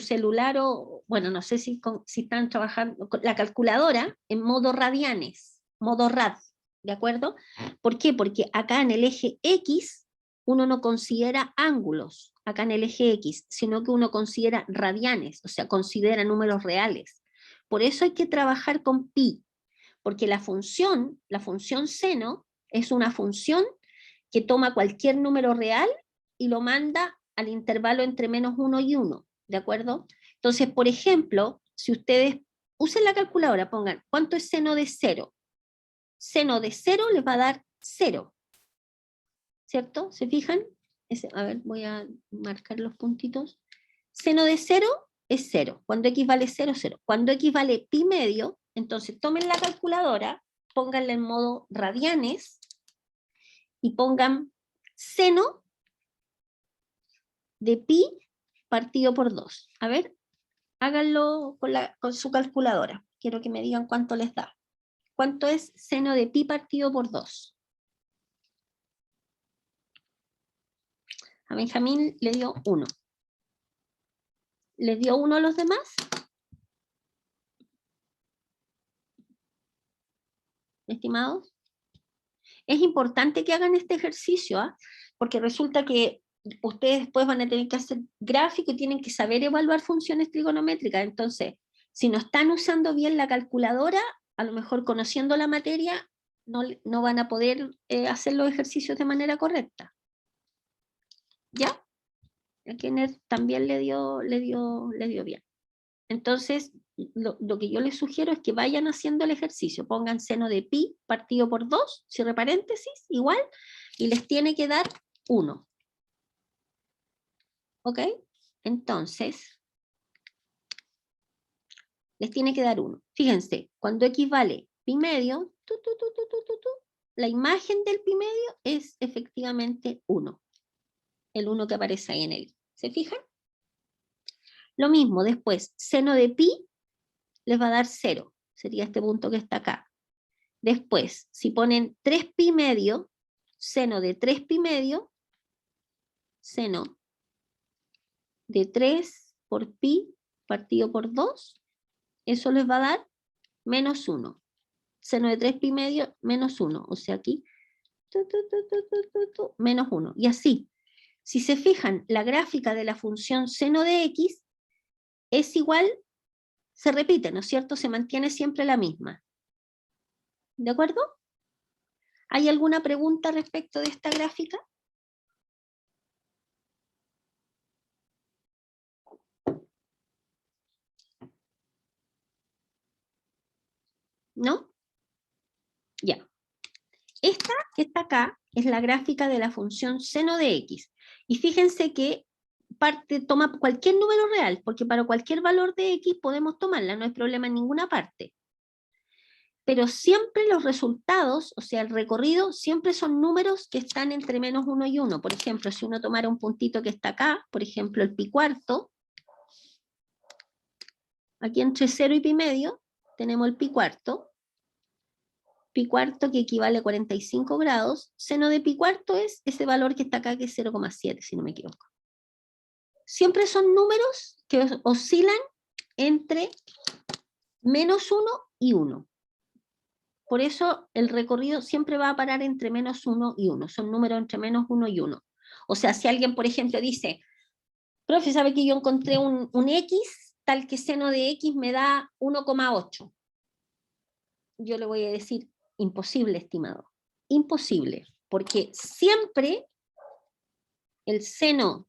Speaker 1: celular o, bueno, no sé si están trabajando con la calculadora en modo radianes, modo rad, ¿de acuerdo? ¿Por qué? Porque acá en el eje X uno no considera ángulos, acá en el eje X, sino que uno considera radianes, o sea, considera números reales. Por eso hay que trabajar con pi, porque la función seno es una función que toma cualquier número real y lo manda al intervalo entre -1 y 1, ¿de acuerdo? Entonces, por ejemplo, si ustedes usen la calculadora, pongan, ¿cuánto es seno de 0? Seno de 0 les va a dar 0, ¿cierto? ¿Se fijan? A ver, voy a marcar los puntitos. Seno de 0 es 0. Cuando x vale 0, 0. Cuando x vale pi medio, entonces tomen la calculadora, pónganla en modo radianes, y pongan seno de pi partido por 2. A ver, háganlo con su calculadora. Quiero que me digan cuánto les da. ¿Cuánto es seno de pi partido por 2? A Benjamín le dio 1. ¿Les dio 1 a los demás? Estimados. Es importante que hagan este ejercicio, ¿eh? Porque resulta que ustedes después van a tener que hacer gráfico y tienen que saber evaluar funciones trigonométricas. Entonces, si no están usando bien la calculadora, a lo mejor conociendo la materia, no van a poder hacer los ejercicios de manera correcta. ¿Ya? A Kenner también le dio bien. Entonces, lo que yo les sugiero es que vayan haciendo el ejercicio. Pongan seno de pi partido por 2, cierre paréntesis, igual, y les tiene que dar 1. ¿Ok? Entonces, les tiene que dar 1. Fíjense, cuando x vale pi medio, la imagen del pi medio es efectivamente 1. El 1 que aparece ahí en él. ¿Se fijan? Lo mismo, después, seno de pi les va a dar 0. Sería este punto que está acá. Después, si ponen 3 pi medio, seno de 3 pi medio, seno de 3 por pi partido por 2, eso les va a dar menos 1. Seno de 3 pi medio, menos 1. O sea, aquí, menos 1. Y así, si se fijan, la gráfica de la función seno de x es igual, se repite, ¿no es cierto? Se mantiene siempre la misma. ¿De acuerdo? ¿Hay alguna pregunta respecto de esta gráfica? ¿No? Ya. Esta que está acá es la gráfica de la función seno de x. Y fíjense que toma cualquier número real, porque para cualquier valor de x podemos tomarla, no hay problema en ninguna parte. Pero siempre los resultados, o sea, el recorrido, siempre son números que están entre menos 1 y 1. Por ejemplo, si uno tomara un puntito que está acá, por ejemplo, el pi cuarto, aquí entre 0 y pi medio, tenemos el pi cuarto que equivale a 45 grados, seno de pi cuarto es ese valor que está acá, que es 0,7, si no me equivoco. Siempre son números que oscilan entre menos 1 y 1. Por eso el recorrido siempre va a parar entre menos 1 y 1. Son números entre menos 1 y 1. O sea, si alguien, por ejemplo, dice, profe, ¿sabe que yo encontré un X, tal que seno de X me da 1,8? Yo le voy a decir, imposible, estimado. Imposible. Porque siempre el seno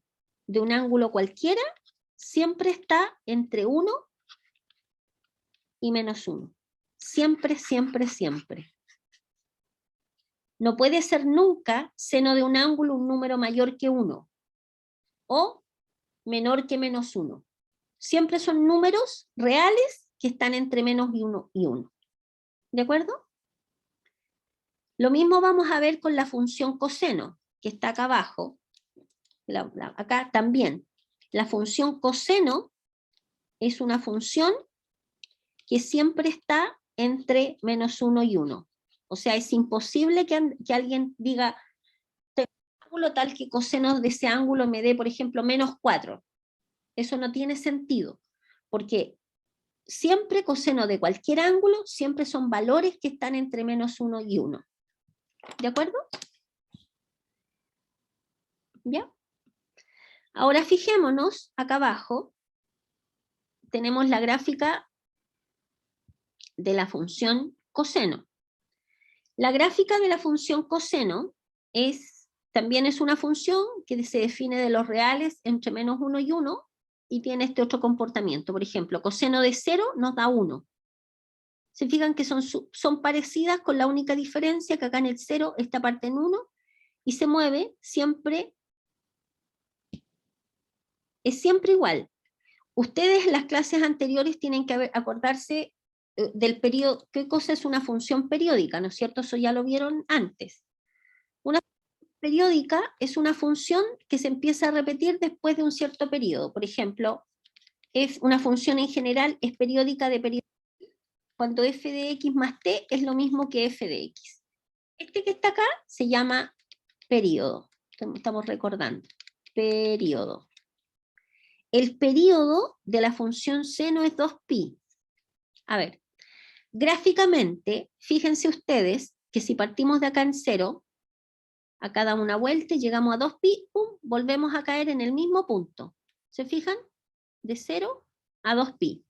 Speaker 1: de un ángulo cualquiera siempre está entre 1 y menos 1. Siempre, siempre, siempre. No puede ser nunca seno de un ángulo un número mayor que 1 o menor que menos 1. Siempre son números reales que están entre menos 1 y 1. ¿De acuerdo? Lo mismo vamos a ver con la función coseno, que está acá abajo. Acá también. La función coseno es una función que siempre está entre menos 1 y 1. O sea, es imposible que alguien diga, tengo un ángulo tal que coseno de ese ángulo me dé, por ejemplo, menos 4. Eso no tiene sentido, porque siempre coseno de cualquier ángulo, siempre son valores que están entre menos 1 y 1. ¿De acuerdo? ¿Ya? Ahora fijémonos, acá abajo, tenemos la gráfica de la función coseno. La gráfica de la función coseno también es una función que se define de los reales entre menos 1 y 1 y tiene este otro comportamiento. Por ejemplo, coseno de 0 nos da 1. Se fijan que son parecidas con la única diferencia que acá en el 0 esta parte en 1 y se mueve siempre, es siempre igual. Ustedes en las clases anteriores tienen que acordarse del periodo, qué cosa es una función periódica, ¿no es cierto? Eso ya lo vieron antes. Una función periódica es una función que se empieza a repetir después de un cierto periodo. Por ejemplo, es una función en general es periódica de periodo cuando f de x más t es lo mismo que f de x. Este que está acá se llama periodo. Estamos recordando. Periodo. El periodo de la función seno es 2pi. A ver, gráficamente, fíjense ustedes que si partimos de acá en 0, acá damos una vuelta y llegamos a 2pi, ¡pum!, volvemos a caer en el mismo punto. ¿Se fijan? De 0 a 2pi.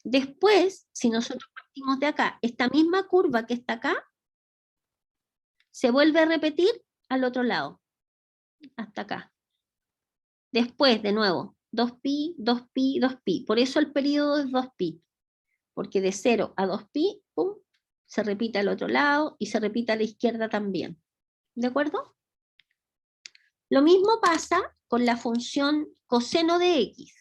Speaker 1: Después, si nosotros partimos de acá, esta misma curva que está acá, se vuelve a repetir al otro lado, hasta acá. Después, de nuevo, 2pi, 2pi, 2pi. Por eso el periodo es 2pi. Porque de 0 a 2pi, pum, se repite al otro lado y se repite a la izquierda también. ¿De acuerdo? Lo mismo pasa con la función coseno de x.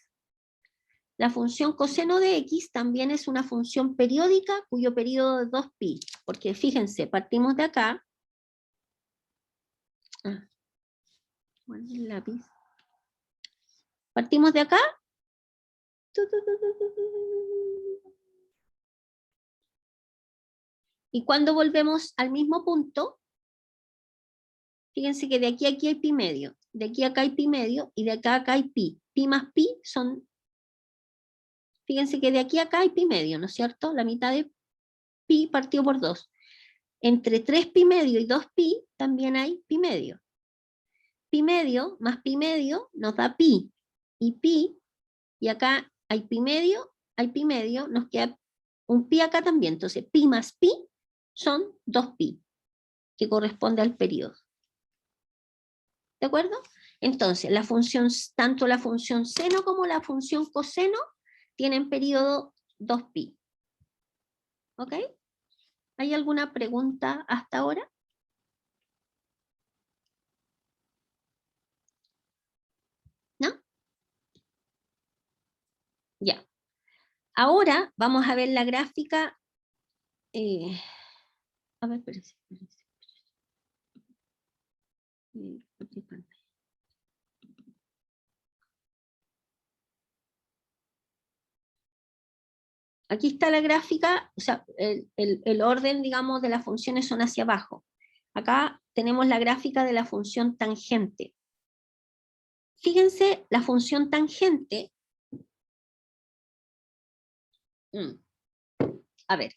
Speaker 1: La función coseno de x también es una función periódica cuyo periodo es 2pi. Porque fíjense, partimos de acá. ¿Cuál es el lápiz? Partimos de acá. Y cuando volvemos al mismo punto, fíjense que de aquí a aquí hay pi medio, de aquí a acá hay pi medio, y de acá a acá hay pi. Pi más pi son, fíjense que de aquí a acá hay pi medio, ¿no es cierto? La mitad de pi partido por 2. Entre 3 pi medio y 2 pi también hay pi medio. Pi medio más pi medio nos da pi. Y acá hay pi medio, nos queda un pi acá también. Entonces pi más pi son 2 pi, que corresponde al periodo. ¿De acuerdo? Entonces, tanto la función seno como la función coseno tienen periodo 2pi. ¿Ok? ¿Hay alguna pregunta hasta ahora? ¿No? Ya. Ahora vamos a ver la gráfica. A ver, espérense. Aquí está la gráfica, o sea, el orden, digamos, de las funciones son hacia abajo. Acá tenemos la gráfica de la función tangente. Fíjense, la función tangente. A ver,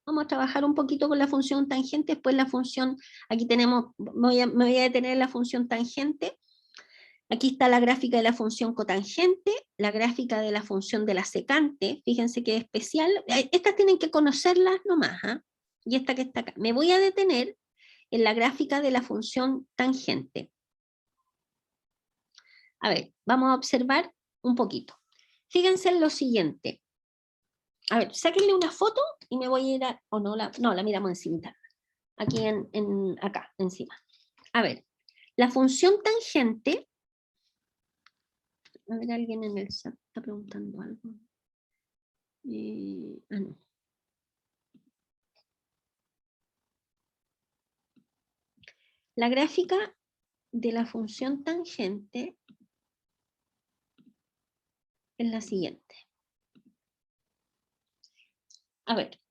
Speaker 1: vamos a trabajar un poquito con la función tangente, después la función, aquí tenemos, me voy a detener en la función tangente. Aquí está la gráfica de la función cotangente, la gráfica de la función de la secante, fíjense que es especial. Estas tienen que conocerlas nomás, ¿eh? Y esta que está acá. Me voy a detener en la gráfica de la función tangente. A ver, vamos a observar un poquito. Fíjense en lo siguiente. A ver, sáquenle una foto y me voy a ir a... O no, la miramos encima. Aquí acá, encima. A ver, la función tangente... A ver, alguien en el chat está preguntando algo. No. La gráfica de la función tangente es la siguiente. A ver,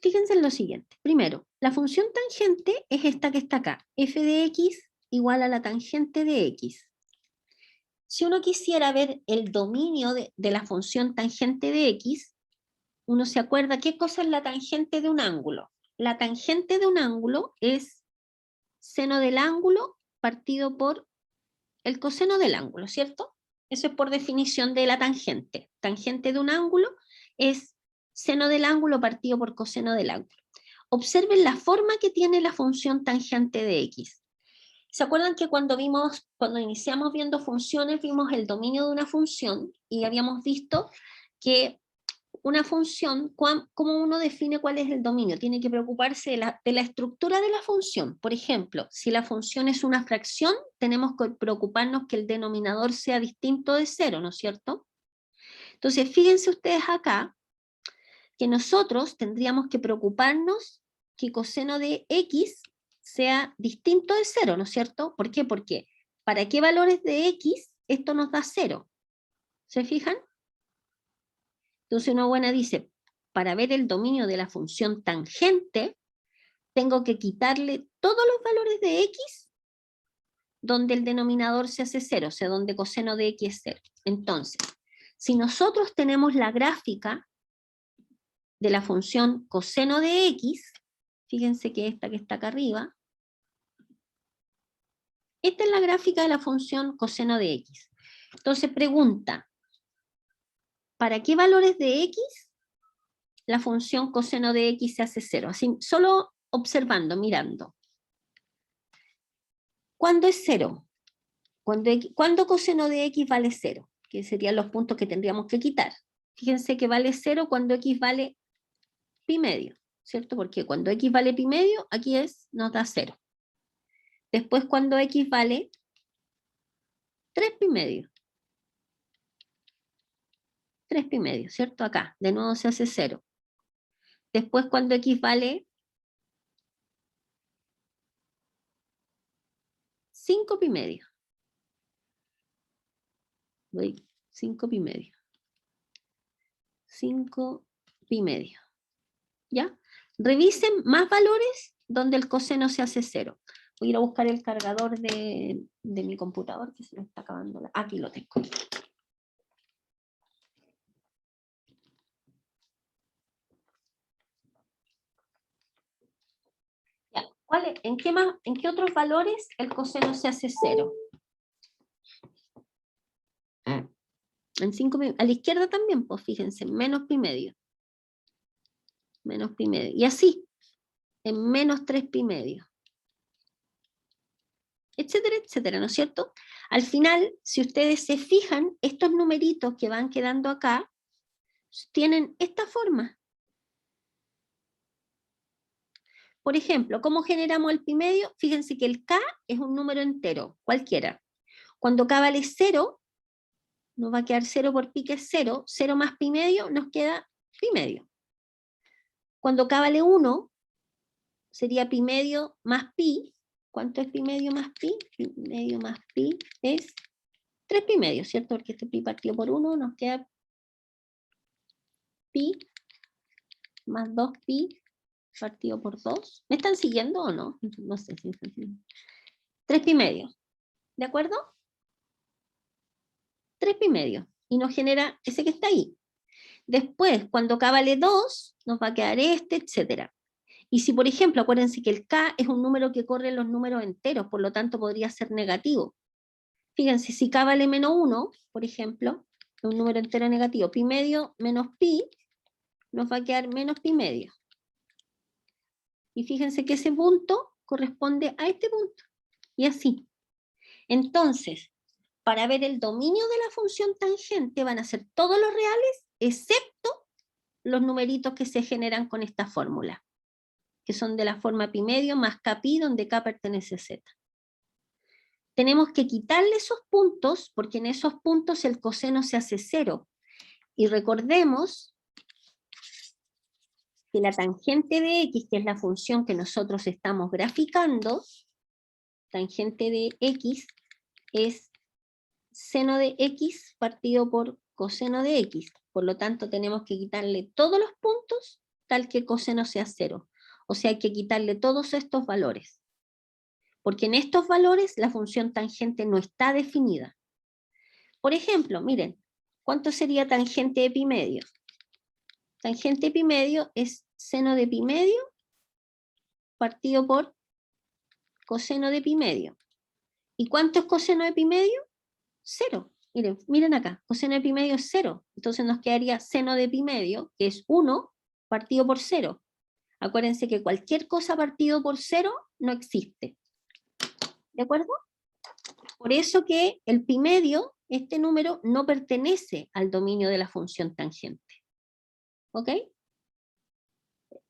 Speaker 1: fíjense en lo siguiente. Primero, la función tangente es esta que está acá. F de x igual a la tangente de x. Si uno quisiera ver el dominio de la función tangente de x, uno se acuerda qué cosa es la tangente de un ángulo. La tangente de un ángulo es seno del ángulo partido por el coseno del ángulo, ¿cierto? Eso es por definición de la tangente. Tangente de un ángulo es seno del ángulo partido por coseno del ángulo. Observen la forma que tiene la función tangente de x. ¿Se acuerdan que cuando iniciamos viendo funciones, vimos el dominio de una función y habíamos visto que una función, ¿cómo uno define cuál es el dominio? Tiene que preocuparse de la estructura de la función. Por ejemplo, si la función es una fracción, tenemos que preocuparnos que el denominador sea distinto de 0, ¿no es cierto? Entonces, fíjense ustedes acá que nosotros tendríamos que preocuparnos que coseno de x sea distinto de 0, ¿no es cierto? ¿Por qué? Porque ¿para qué valores de x esto nos da 0? ¿Se fijan? Entonces una buena dice, para ver el dominio de la función tangente, tengo que quitarle todos los valores de x donde el denominador se hace 0, o sea, donde coseno de x es 0. Entonces, si nosotros tenemos la gráfica de la función coseno de x, fíjense que esta que está acá arriba, esta es la gráfica de la función coseno de x. Entonces pregunta, ¿para qué valores de x la función coseno de x se hace 0? Así, solo observando, mirando. ¿Cuándo es 0? ¿Cuándo coseno de x vale 0? Que serían los puntos que tendríamos que quitar. Fíjense que vale 0 cuando x vale pi medio, ¿cierto? Porque cuando x vale pi medio, aquí nos da 0. Después cuando x vale 3 pi medio. 3 pi medio, ¿cierto? Acá, de nuevo se hace 0. Después cuando x vale 5 pi medio. 5 pi medio. 5 pi medio. ¿Ya? Revisen más valores donde el coseno se hace 0. Voy a ir a buscar el cargador de mi computador, que se me está acabando. Aquí lo tengo. Ya. ¿En qué otros valores el coseno se hace 0? En 5 pi, a la izquierda también, pues fíjense, menos pi medio. Menos pi medio. Y así, en menos 3 pi medio. Etcétera, etcétera, ¿no es cierto? Al final, si ustedes se fijan, estos numeritos que van quedando acá, tienen esta forma. Por ejemplo, ¿cómo generamos el pi medio? Fíjense que el k es un número entero, cualquiera. Cuando k vale 0, nos va a quedar 0 por pi, que es 0, 0 más pi medio, nos queda pi medio. Cuando k vale 1, sería pi medio más pi. ¿Cuánto es pi medio más pi? Pi medio más pi es 3 pi medio, ¿cierto? Porque este pi partido por 1 nos queda pi más 2 pi partido por 2. ¿Me están siguiendo o no? No sé si están siguiendo. 3 pi medio. ¿De acuerdo? 3 pi medio. Y nos genera ese que está ahí. Después, cuando k vale 2, nos va a quedar este, etc. Y si, por ejemplo, acuérdense que el k es un número que corre en los números enteros, por lo tanto podría ser negativo. Fíjense, si k vale menos 1, por ejemplo, un número entero negativo, pi medio menos pi, nos va a quedar menos pi medio. Y fíjense que ese punto corresponde a este punto. Y así. Entonces, para ver el dominio de la función tangente van a ser todos los reales, excepto los numeritos que se generan con esta fórmula, que son de la forma pi medio más kpi, donde k pertenece a z. Tenemos que quitarle esos puntos, porque en esos puntos el coseno se hace 0. Y recordemos que la tangente de x, que es la función que nosotros estamos graficando, tangente de x es seno de x partido por coseno de x. Por lo tanto, tenemos que quitarle todos los puntos tal que coseno sea 0. O sea, hay que quitarle todos estos valores. Porque en estos valores la función tangente no está definida. Por ejemplo, miren, ¿cuánto sería tangente de pi medio? Tangente de pi medio es seno de pi medio partido por coseno de pi medio. ¿Y cuánto es coseno de pi medio? 0. Miren acá, coseno de pi medio es 0. Entonces nos quedaría seno de pi medio, que es 1 partido por 0. Acuérdense que cualquier cosa partido por 0 no existe. ¿De acuerdo? Por eso que el pi medio, este número, no pertenece al dominio de la función tangente. ¿Ok?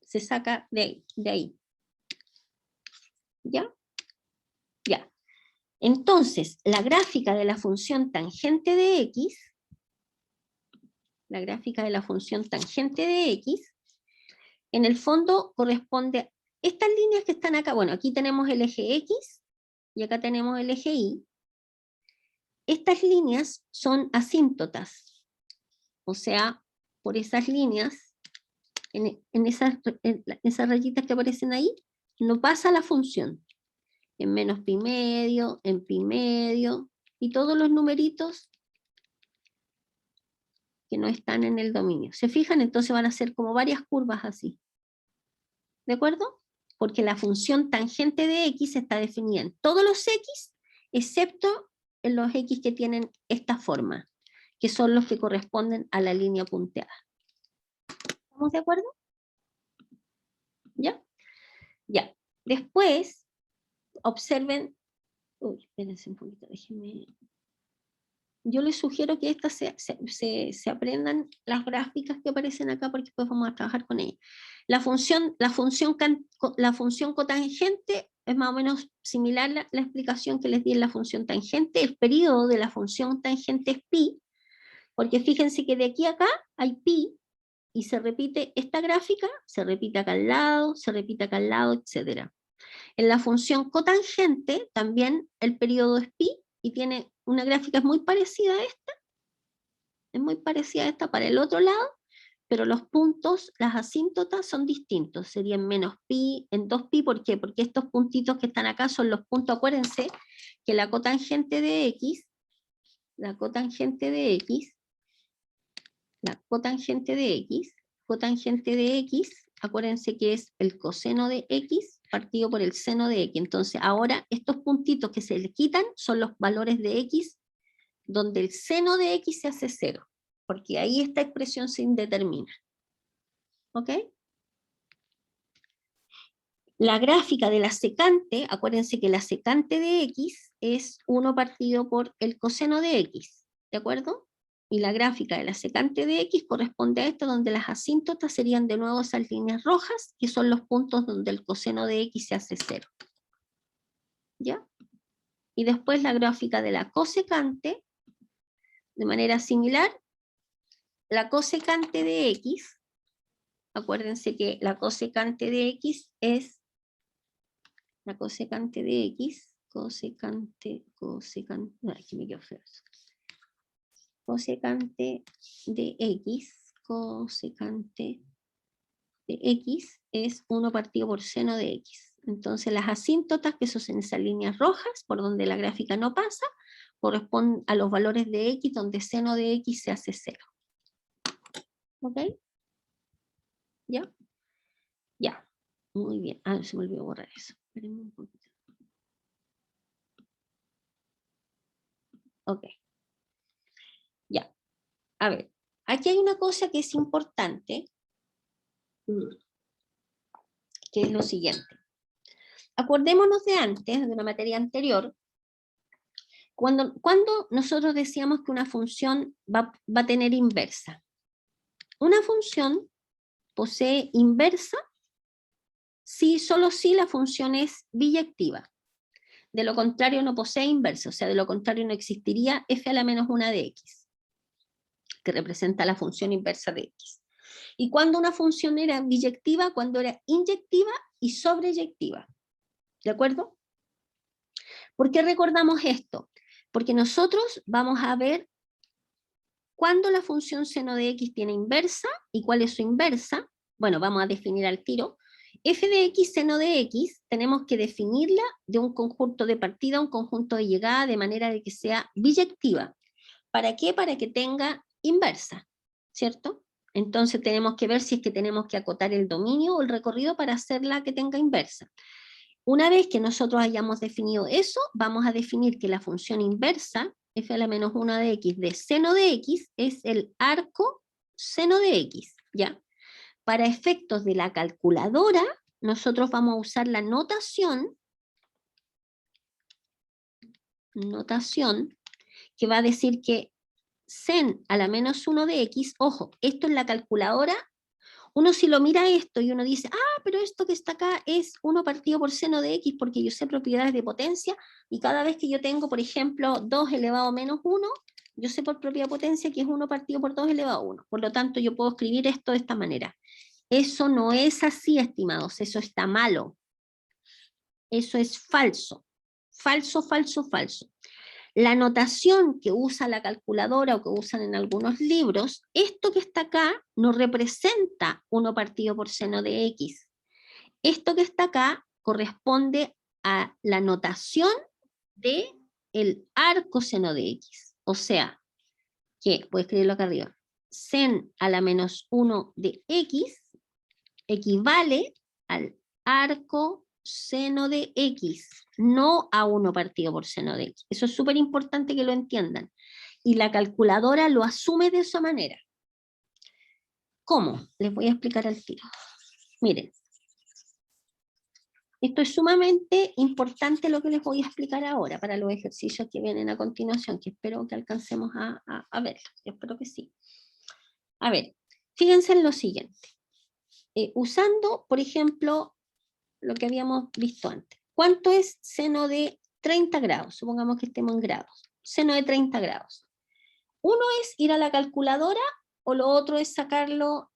Speaker 1: Se saca de ahí. ¿Ya? Ya. Entonces, la gráfica de la función tangente de x, en el fondo corresponde a estas líneas que están acá. Bueno, aquí tenemos el eje x y acá tenemos el eje y. Estas líneas son asíntotas. O sea, por esas líneas, en esas rayitas que aparecen ahí, no pasa la función. En menos pi medio, en pi medio, y todos los numeritos que no están en el dominio. ¿Se fijan? Entonces van a ser como varias curvas así. ¿De acuerdo? Porque la función tangente de x está definida en todos los x, excepto en los x que tienen esta forma, que son los que corresponden a la línea punteada. ¿Estamos de acuerdo? ¿Ya? Ya. Después, observen Uy, espérense un poquito, déjenme. Yo les sugiero que estas se aprendan las gráficas que aparecen acá porque después vamos a trabajar con ellas. La función cotangente es más o menos similar a la explicación que les di en la función tangente. El periodo de la función tangente es pi, porque fíjense que de aquí a acá hay pi, y se repite esta gráfica, se repite acá al lado, se repite acá al lado, etc. En la función cotangente también el periodo es pi, y tiene una gráfica muy parecida a esta, es muy parecida a esta para el otro lado, pero los puntos, las asíntotas son distintos, serían menos pi en 2pi, ¿por qué? Porque estos puntitos que están acá son los puntos, acuérdense que la cotangente de x, cotangente de x, acuérdense que es el coseno de x partido por el seno de x. Entonces ahora estos puntitos que se le quitan son los valores de x, donde el seno de x se hace 0, porque ahí esta expresión se indetermina. ¿Ok? La gráfica de la secante, acuérdense que la secante de x es 1 partido por el coseno de x, ¿de acuerdo? Y la gráfica de la secante de x corresponde a esta, donde las asíntotas serían de nuevo esas líneas rojas, que son los puntos donde el coseno de x se hace 0. ¿Ya? Y después la gráfica de la cosecante, de manera similar, la cosecante de x, acuérdense que la cosecante de x es la cosecante de x, cosecante de x es 1 partido por seno de x. Entonces las asíntotas, que son esas líneas rojas, por donde la gráfica no pasa, corresponden a los valores de x, donde seno de x se hace 0. ¿Ok? ¿Ya? Ya. Muy bien. Ah, se me olvidó borrar eso. Espérenme un poquito. Ok. Ya. A ver. Aquí hay una cosa que es importante, que es lo siguiente. Acordémonos de antes, de una materia anterior, cuando nosotros decíamos que una función va a tener inversa. Una función posee inversa solo si la función es biyectiva. De lo contrario no posee inversa, o sea, de lo contrario no existiría f a la menos 1 de x, que representa la función inversa de x. Y cuando una función era biyectiva, cuando era inyectiva y sobreyectiva. ¿De acuerdo? ¿Por qué recordamos esto? Porque nosotros vamos a ver cuándo la función seno de x tiene inversa y cuál es su inversa. Bueno, vamos a definir al tiro. F de x seno de x tenemos que definirla de un conjunto de partida a un conjunto de llegada de manera de que sea biyectiva. ¿Para qué? Para que tenga inversa, ¿cierto? Entonces tenemos que ver si es que tenemos que acotar el dominio o el recorrido para hacerla que tenga inversa. Una vez que nosotros hayamos definido eso, vamos a definir que la función inversa, f a la menos 1 de x de seno de x, es el arco seno de x, ¿ya? Para efectos de la calculadora, nosotros vamos a usar la notación que va a decir que sen a la menos 1 de x, ojo, esto en la calculadora, uno si lo mira esto y uno dice, pero esto que está acá es 1 partido por seno de x, porque yo sé propiedades de potencia, y cada vez que yo tengo, por ejemplo, 2 elevado a menos 1, yo sé por propiedad de potencia que es 1 partido por 2 elevado a 1. Por lo tanto, yo puedo escribir esto de esta manera. Eso no es así, estimados, eso está malo. Eso es falso. Falso, falso, falso. La notación que usa la calculadora o que usan en algunos libros, esto que está acá no representa 1 partido por seno de x. Esto que está acá corresponde a la notación del arco seno de x. O sea, que, voy a escribirlo acá arriba, sen a la menos 1 de x equivale al arco seno de x, no a 1 partido por seno de x. Eso es súper importante que lo entiendan. Y la calculadora lo asume de esa manera. ¿Cómo? Les voy a explicar al tiro. Miren. Esto es sumamente importante lo que les voy a explicar ahora para los ejercicios que vienen a continuación, que espero que alcancemos a ver. Espero que sí. A ver, fíjense en lo siguiente. Usando, por ejemplo, lo que habíamos visto antes. ¿Cuánto es seno de 30 grados? Supongamos que estemos en grados. Seno de 30 grados. Uno es ir a la calculadora o lo otro es sacarlo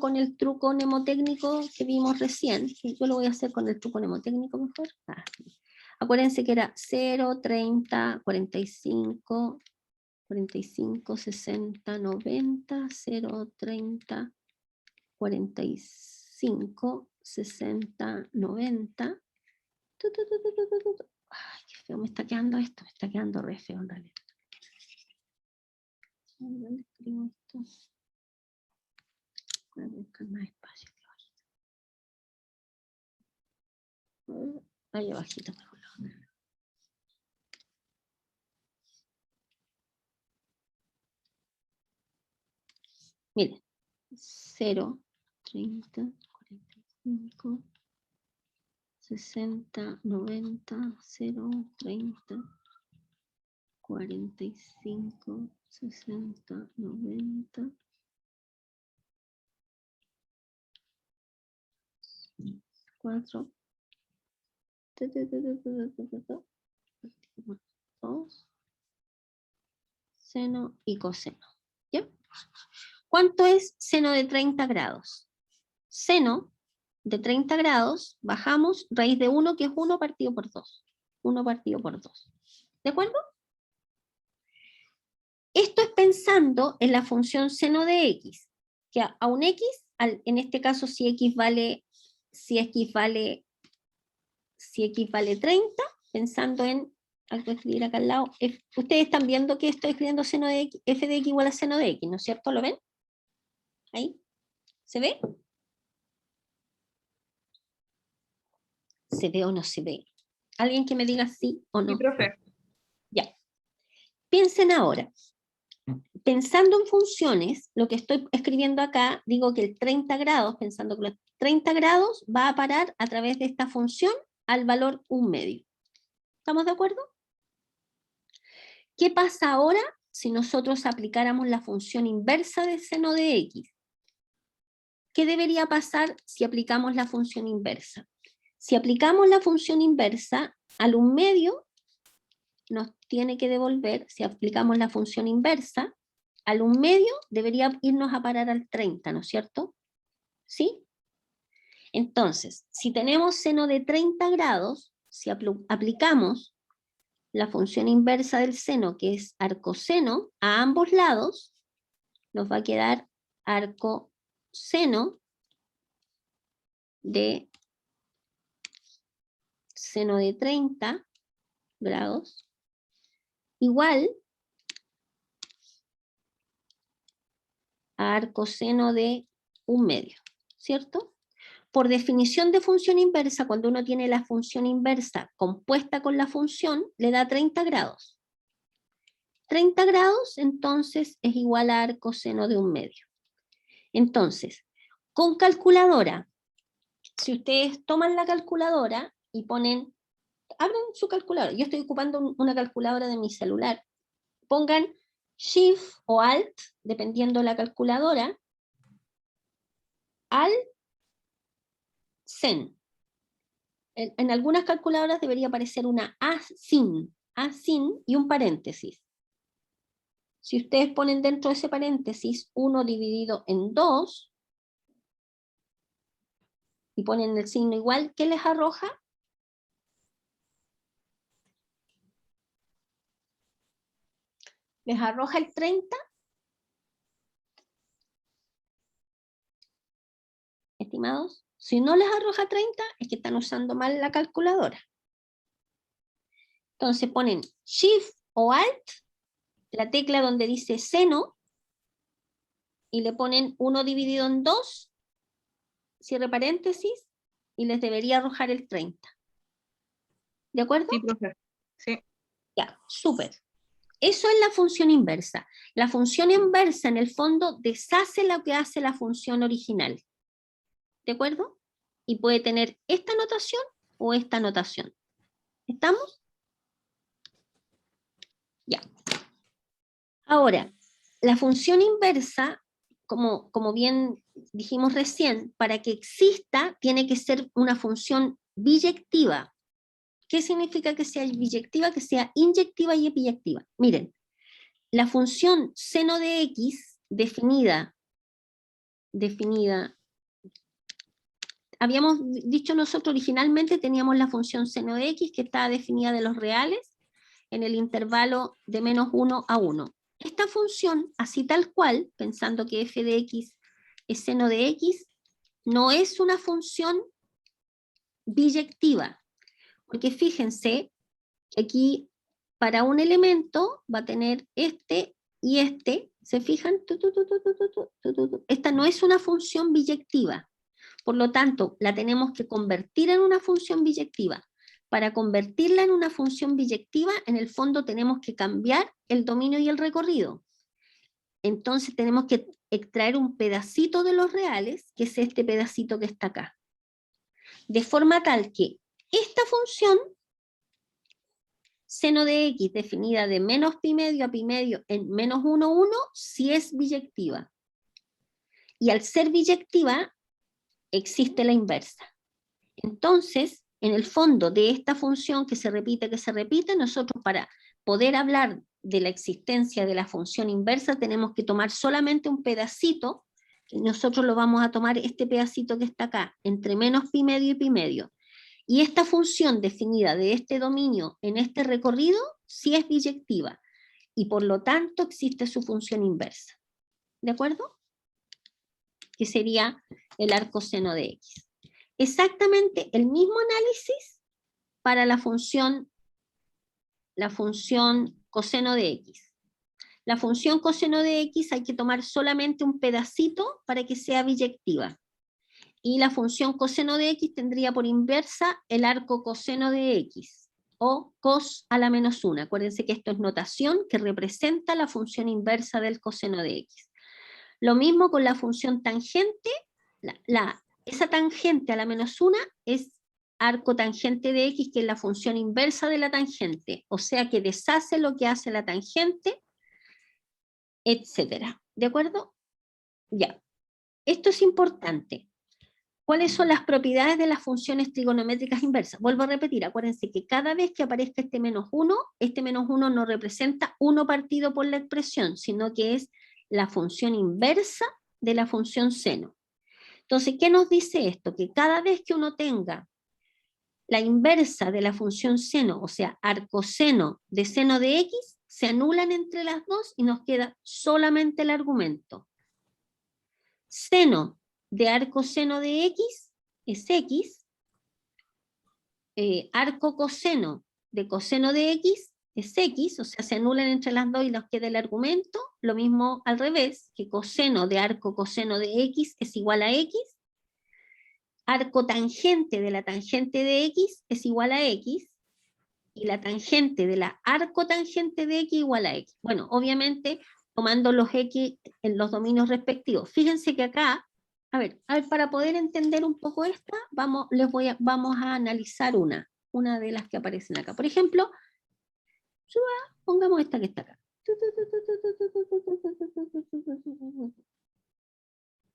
Speaker 1: con el truco mnemotécnico que vimos recién. Yo lo voy a hacer con el truco mnemotécnico mejor. Acuérdense que era 0, 30, 45, 45, 60, 90, 0, 30, 45, 60, 90. Ay, qué feo me está quedando esto, me está quedando re feo en realidad. ¿Dónde escribo esto? Voy a buscar más espacio. Ahí abajito mejor. Miren, 0, 30, 45, 60, 90, 0, 30, 45, 60, 90, 4, 2, seno y coseno. ¿Ya? ¿Cuánto es seno de 30 grados? Seno de 30 grados, bajamos raíz de 1, que es 1 partido por 2. 1 partido por 2. ¿De acuerdo? Esto es pensando en la función seno de x, que a un x, en este caso si x vale 30, pensando en, algo que escribir acá al lado, ustedes están viendo que estoy escribiendo seno de x, f de x igual a seno de x, ¿no es cierto? ¿Lo ven? Ahí. ¿Se ve? ¿Se ve o no se ve? ¿Alguien que me diga sí o no?
Speaker 3: Sí, profe.
Speaker 1: Ya. Piensen ahora. Pensando en funciones, lo que estoy escribiendo acá, digo que el 30 grados, pensando que los 30 grados va a parar a través de esta función al valor 1/2. ¿Estamos de acuerdo? ¿Qué pasa ahora si nosotros aplicáramos la función inversa del seno de x? ¿Qué debería pasar si aplicamos la función inversa? Si aplicamos la función inversa, al 1/2 nos tiene que devolver, si aplicamos la función inversa, al 1/2 debería irnos a parar al 30, ¿no es cierto? ¿Sí? Entonces, si tenemos seno de 30 grados, si aplicamos la función inversa del seno, que es arcoseno, a ambos lados, nos va a quedar arcoseno de seno de 30 grados, igual a arcoseno de 1/2, ¿cierto? Por definición de función inversa, cuando uno tiene la función inversa compuesta con la función, le da 30 grados. 30 grados, entonces, es igual a arcoseno de 1/2. Entonces, con calculadora, si ustedes toman la calculadora y ponen, abren su calculadora, yo estoy ocupando una calculadora de mi celular, pongan Shift o Alt, dependiendo de la calculadora, al sen. En algunas calculadoras debería aparecer una ASIN y un paréntesis. Si ustedes ponen dentro de ese paréntesis 1 dividido en 2 y ponen el signo igual, ¿qué les arroja? Les arroja el 30. Estimados, si no les arroja 30, es que están usando mal la calculadora. Entonces ponen Shift o Alt, la tecla donde dice seno, y le ponen 1 dividido en 2, cierre paréntesis, y les debería arrojar el 30. ¿De acuerdo?
Speaker 3: Sí, profe. Sí.
Speaker 1: Ya, súper. Eso es la función inversa. La función inversa, en el fondo, deshace lo que hace la función original. ¿De acuerdo? Y puede tener esta notación o esta notación. ¿Estamos? Ya. Ahora, la función inversa, como bien dijimos recién, para que exista tiene que ser una función biyectiva. ¿Qué significa que sea biyectiva? Que sea inyectiva y epiyectiva. Miren, la función seno de x definida, habíamos dicho nosotros originalmente teníamos la función seno de x que estaba definida de los reales en el intervalo de -1 a 1. Esta función, así tal cual, pensando que f de x es seno de x, no es una función biyectiva, porque fíjense que aquí para un elemento va a tener este y este, ¿se fijan? Esta no es una función biyectiva, por lo tanto, la tenemos que convertir en una función biyectiva. Para convertirla en una función biyectiva, en el fondo tenemos que cambiar el dominio y el recorrido. Entonces tenemos que extraer un pedacito de los reales, que es este pedacito que está acá. De forma tal que esta función, seno de x definida de menos pi medio a pi medio en -1, 1, sí es biyectiva. Y al ser biyectiva, existe la inversa. Entonces, en el fondo de esta función que se repite, nosotros para poder hablar de la existencia de la función inversa tenemos que tomar solamente un pedacito, y nosotros lo vamos a tomar este pedacito que está acá, entre menos pi medio y pi medio. Y esta función definida de este dominio en este recorrido sí es biyectiva, y por lo tanto existe su función inversa. ¿De acuerdo? Que sería el arco seno de x. Exactamente el mismo análisis para la función coseno de x. La función coseno de x hay que tomar solamente un pedacito para que sea biyectiva. Y la función coseno de x tendría por inversa el arco coseno de x, o cos a la -1. Acuérdense que esto es notación que representa la función inversa del coseno de x. Lo mismo con la función tangente, esa tangente a la -1 es arco tangente de x, que es la función inversa de la tangente, o sea que deshace lo que hace la tangente, etc. ¿De acuerdo? Ya. Esto es importante. ¿Cuáles son las propiedades de las funciones trigonométricas inversas? Vuelvo a repetir, acuérdense que cada vez que aparezca este -1 no representa 1 partido por la expresión, sino que es la función inversa de la función seno. Entonces, ¿qué nos dice esto? Que cada vez que uno tenga la inversa de la función seno, o sea, arcoseno de seno de x, se anulan entre las dos y nos queda solamente el argumento. Seno de arcoseno de x es x, arco coseno de coseno de x es x, o sea, se anulan entre las dos y nos queda el argumento. Lo mismo al revés, que coseno de arco coseno de x es igual a x, arco tangente de la tangente de x es igual a x, y la tangente de la arco tangente de x igual a x. Bueno, obviamente tomando los x en los dominios respectivos. Fíjense que acá, a ver, para poder entender un poco esta, vamos a analizar una de las que aparecen acá. Por ejemplo, pongamos esta que está acá.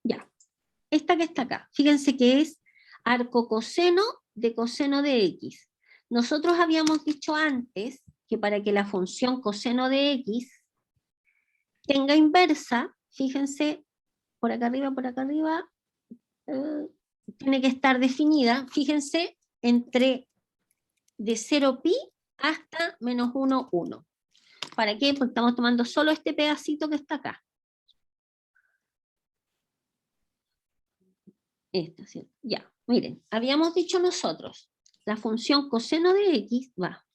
Speaker 1: Ya, esta que está acá. Fíjense que es arco coseno de coseno de x. Nosotros habíamos dicho antes que para que la función coseno de x tenga inversa, fíjense, por acá arriba, tiene que estar definida, fíjense, entre de 0 pi hasta -1, 1. ¿Para qué? Porque estamos tomando solo este pedacito que está acá. Esta, ¿cierto? Ya, miren, habíamos dicho nosotros, la función coseno de x,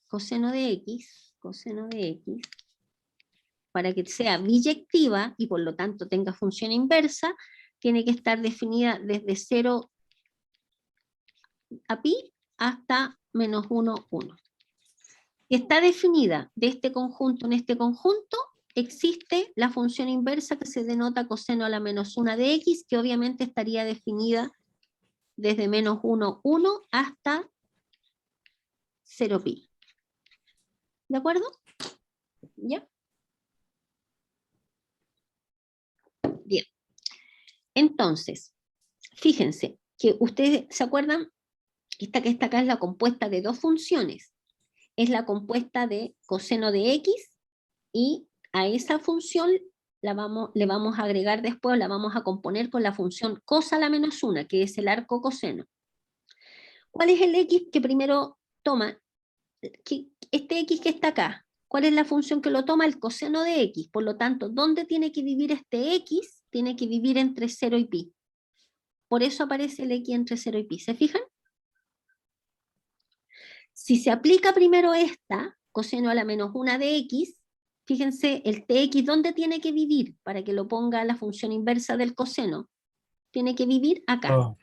Speaker 1: coseno de x, para que sea biyectiva y por lo tanto tenga función inversa, tiene que estar definida desde 0 a pi hasta -1, 1. Está definida de este conjunto en este conjunto, existe la función inversa que se denota coseno a la -1 de x, que obviamente estaría definida desde -1, 1 hasta 0pi. ¿De acuerdo? ¿Ya? Bien. Entonces, fíjense que ustedes se acuerdan que esta acá es la compuesta de dos funciones. Es la compuesta de coseno de x y a esa función le vamos a agregar después, la vamos a componer con la función cos a la menos 1, que es el arco coseno. ¿Cuál es el x que primero toma? Este x que está acá, ¿cuál es la función que lo toma? El coseno de x. Por lo tanto, ¿dónde tiene que vivir este x? Tiene que vivir entre 0 y pi. Por eso aparece el x entre 0 y pi. ¿Se fijan? Si se aplica primero esta, coseno a la menos 1 de x, fíjense, el tx, ¿dónde tiene que vivir? Para que lo ponga la función inversa del coseno. Tiene que vivir acá.
Speaker 5: Oh,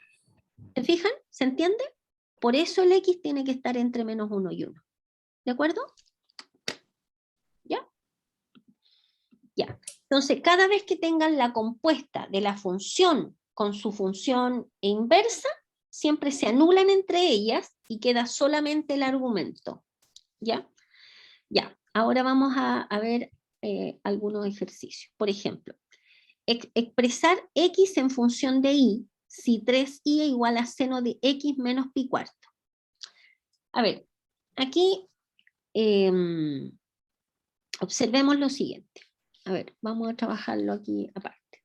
Speaker 1: ¿Se fijan? ¿Se entiende? Por eso el x tiene que estar entre menos 1 y 1. ¿De acuerdo? ¿Ya? Ya. Entonces, cada vez que tengan la compuesta de la función con su función inversa, siempre se anulan entre ellas y queda solamente el argumento. ¿Ya? Ya. Ahora vamos a ver algunos ejercicios. Por ejemplo, expresar x en función de y si 3i es igual a seno de x menos pi cuarto. A ver, aquí observemos lo siguiente. A ver, vamos a trabajarlo aquí aparte.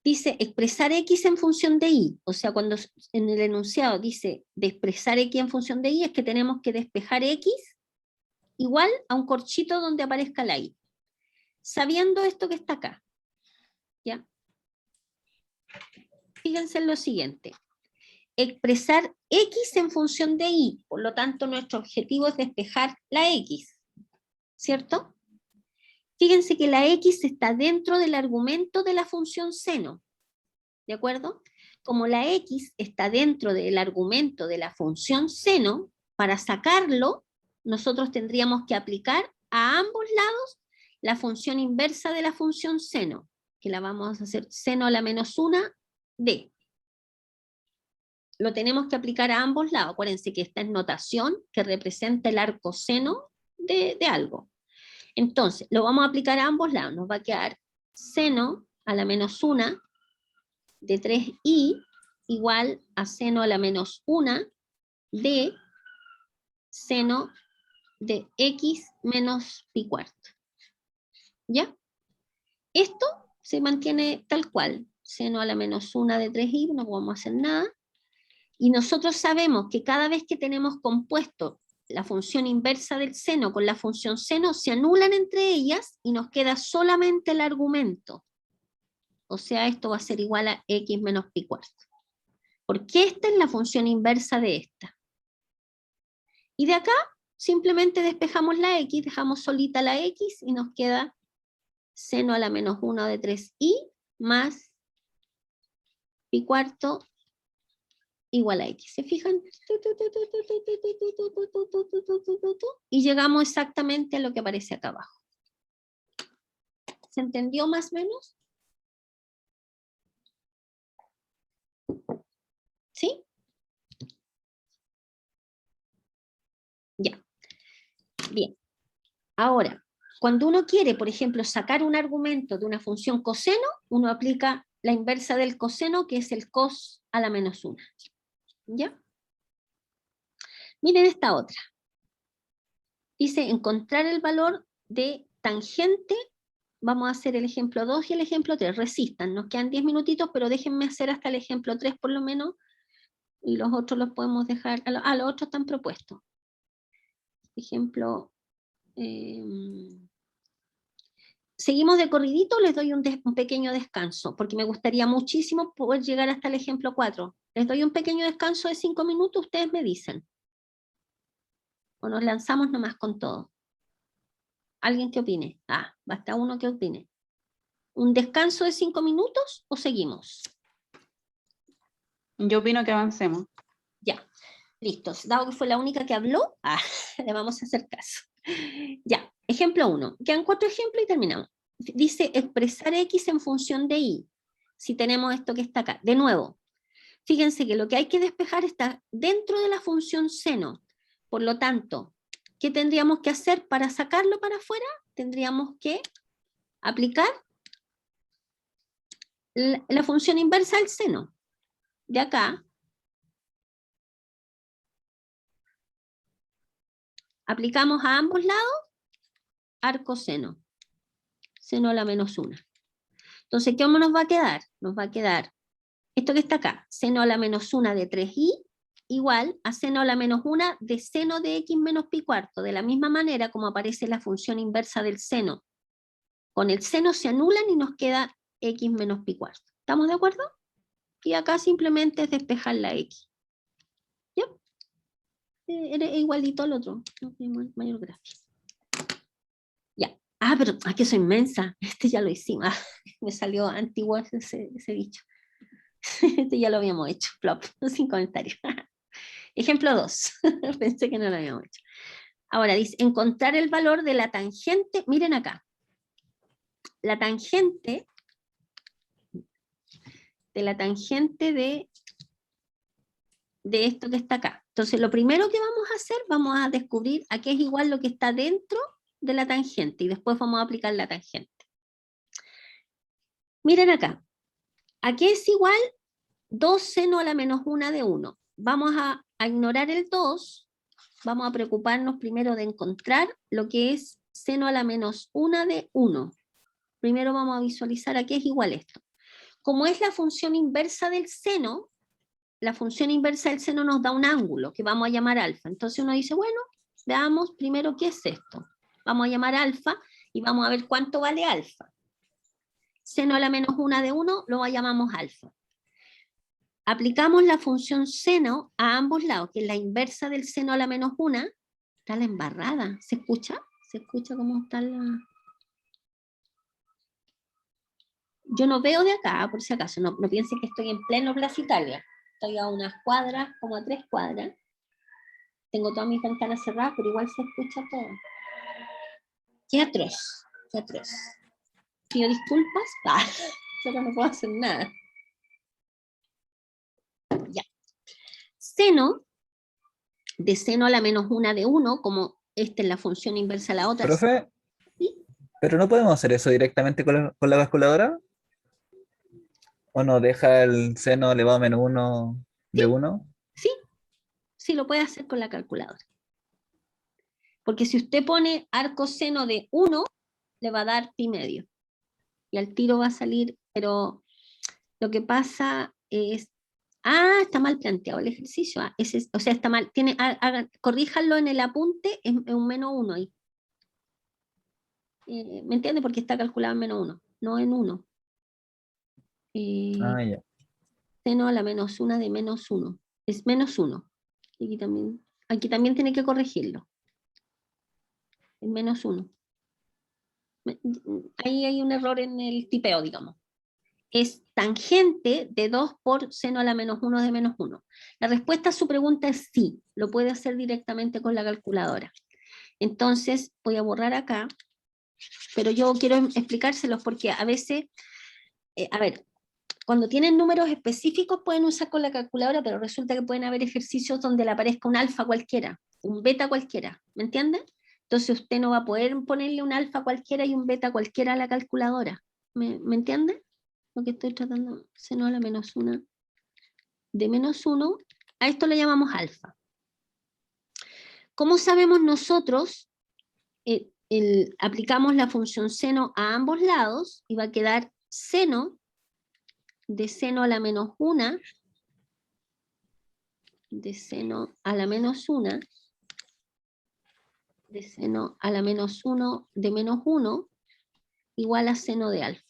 Speaker 1: Dice expresar x en función de y, o sea, cuando en el enunciado dice de expresar x en función de y, es que tenemos que despejar x igual a un corchito donde aparezca la y. Sabiendo esto que está acá, ¿ya? Fíjense en lo siguiente. Expresar x en función de y, por lo tanto nuestro objetivo es despejar la x, ¿cierto? Fíjense que la x está dentro del argumento de la función seno, ¿de acuerdo? Como la x está dentro del argumento de la función seno, para sacarlo, nosotros tendríamos que aplicar a ambos lados la función inversa de la función seno, que la vamos a hacer seno a la menos 1 de. Lo tenemos que aplicar a ambos lados. Acuérdense que esta es notación que representa el arco seno de algo. Entonces, lo vamos a aplicar a ambos lados. Nos va a quedar seno a la menos 1 de 3i igual a seno a la menos 1 de seno de x menos pi cuarto. ¿Ya? Esto se mantiene tal cual. Seno a la menos 1 de 3i, no vamos a hacer nada. Y nosotros sabemos que cada vez que tenemos compuesto la función inversa del seno con la función seno, se anulan entre ellas y nos queda solamente el argumento. O sea, esto va a ser igual a x menos pi cuarto. Porque esta es la función inversa de esta. Y de acá simplemente despejamos la x, dejamos solita la x y nos queda seno a la menos 1 de 3i más pi cuarto igual a x. ¿Se fijan? Y llegamos exactamente a lo que aparece acá abajo. ¿Se entendió más o menos? ¿Sí? Ya. Bien. Ahora, cuando uno quiere, por ejemplo, sacar un argumento de una función coseno, uno aplica la inversa del coseno, que es el cos a la menos 1. ¿Ya? Miren esta otra. Dice encontrar el valor de tangente. Vamos a hacer el ejemplo 2 y el ejemplo 3. Resistan, nos quedan 10 minutitos, pero déjenme hacer hasta el ejemplo 3 por lo menos, y los otros los podemos dejar, los otros están propuestos. Ejemplo, seguimos de corridito, les doy un pequeño descanso, porque me gustaría muchísimo poder llegar hasta el ejemplo 4. Les doy un pequeño descanso de 5 minutos, ustedes me dicen. O nos lanzamos nomás con todo. ¿Alguien que opine? Basta uno que opine. ¿Un descanso de 5 minutos o seguimos?
Speaker 3: Yo opino que avancemos.
Speaker 1: Ya, listos. Dado que fue la única que habló, le vamos a hacer caso. Ya, ejemplo 1. Quedan 4 ejemplos y terminamos. Dice expresar x en función de y. Si tenemos esto que está acá. De nuevo, fíjense que lo que hay que despejar está dentro de la función seno. Por lo tanto, ¿qué tendríamos que hacer para sacarlo para afuera? Tendríamos que aplicar la función inversa del seno. De acá, aplicamos a ambos lados arco seno. Seno a la menos 1. Entonces, ¿qué nos va a quedar? Nos va a quedar esto que está acá, seno a la menos 1 de 3i, igual a seno a la menos 1 de seno de x menos pi cuarto. De la misma manera como aparece la función inversa del seno. Con el seno se anulan y nos queda x menos pi cuarto. ¿Estamos de acuerdo? Y acá simplemente es despejar la x. ¿Ya? Era igualito al otro. No tiene mayor gracia. Ya. Ah, pero aquí soy inmensa. Este ya lo hicimos. Me salió antiguo ese bicho. Este ya lo habíamos hecho. Flop. Sin comentarios. Ejemplo 2. Pensé que no lo habíamos hecho. Ahora dice, encontrar el valor de la tangente. Miren acá. La tangente de esto que está acá. Entonces, lo primero que vamos a hacer, vamos a descubrir a qué es igual lo que está dentro de la tangente, y después vamos a aplicar la tangente. Miren acá. ¿A qué es igual 2 seno a la menos 1 de 1? Vamos a ignorar el 2, vamos a preocuparnos primero de encontrar lo que es seno a la menos 1 de 1. Primero vamos a visualizar a qué es igual esto. Como es la función inversa del seno, la función inversa del seno nos da un ángulo que vamos a llamar alfa. Entonces uno dice, bueno, veamos primero qué es esto. Vamos a llamar alfa y vamos a ver cuánto vale alfa. Seno a la menos 1 de 1 lo llamamos alfa. Aplicamos la función seno a ambos lados, que es la inversa del seno a la menos 1. Está la embarrada. ¿Se escucha? ¿Se escucha cómo está la...? Yo no veo de acá, por si acaso. No piensen que estoy en pleno Plaza Italia. Estoy a unas cuadras, como a 3 cuadras. Tengo todas mis ventanas cerradas, pero igual se escucha todo. Qué atroz, qué atroz. Pido disculpas, pero no puedo hacer nada. Ya. Seno, de seno a la menos 1 de 1, como esta es la función inversa a la otra.
Speaker 3: Profe,
Speaker 1: ¿Sí?
Speaker 3: ¿pero no podemos hacer eso directamente con la calculadora? ¿O nos deja el seno elevado a menos 1 de 1?
Speaker 1: Sí, sí lo puede hacer con la calculadora. Porque si usted pone arco seno de 1, le va a dar pi medio. Y al tiro va a salir, pero lo que pasa es... Ah, está mal planteado el ejercicio. O sea, está mal. Corríjanlo en el apunte, es un menos 1 ahí. ¿Me entiende? Porque está calculado en menos 1, no en 1.
Speaker 3: Ya.
Speaker 1: Seno a la menos 1 de menos 1. Es menos 1. Y aquí también tiene que corregirlo. Es menos 1. Ahí hay un error en el tipeo, digamos. Es tangente de 2 por seno a la menos 1 de menos 1. La respuesta a su pregunta es sí, lo puede hacer directamente con la calculadora. Entonces, voy a borrar acá, pero yo quiero explicárselos porque a veces, a ver, cuando tienen números específicos pueden usar con la calculadora, pero resulta que pueden haber ejercicios donde le aparezca un alfa cualquiera, un beta cualquiera, ¿me entienden? Entonces usted no va a poder ponerle un alfa cualquiera y un beta cualquiera a la calculadora, ¿me entienden? Lo que estoy tratando, seno a la menos 1 de menos 1, a esto le llamamos alfa. ¿Cómo sabemos nosotros? Aplicamos la función seno a ambos lados y va a quedar seno de seno a la menos 1 de seno a la menos 1 de seno a la menos 1 de menos 1 igual a seno de alfa.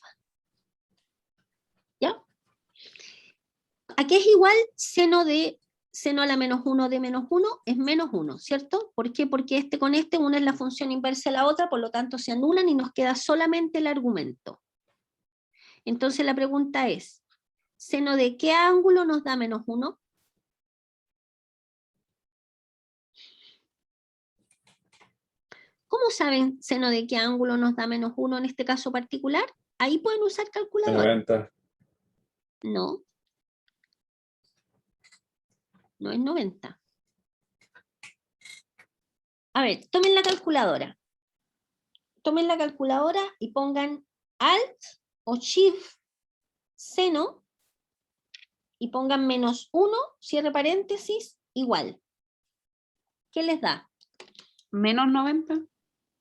Speaker 1: ¿Ya? ¿A qué es igual seno a la menos 1 de menos 1? Es menos 1, ¿cierto? ¿Por qué? Porque este con este, una es la función inversa a la otra, por lo tanto se anulan y nos queda solamente el argumento. Entonces la pregunta es, ¿seno de qué ángulo nos da menos 1? ¿Cómo saben seno de qué ángulo nos da menos 1 en este caso particular? Ahí pueden usar calculadora.
Speaker 5: 90.
Speaker 1: No. No es 90. A ver, tomen la calculadora. Tomen la calculadora y pongan Alt o Shift seno y pongan -1, cierre paréntesis, igual. ¿Qué les da?
Speaker 6: Menos 90.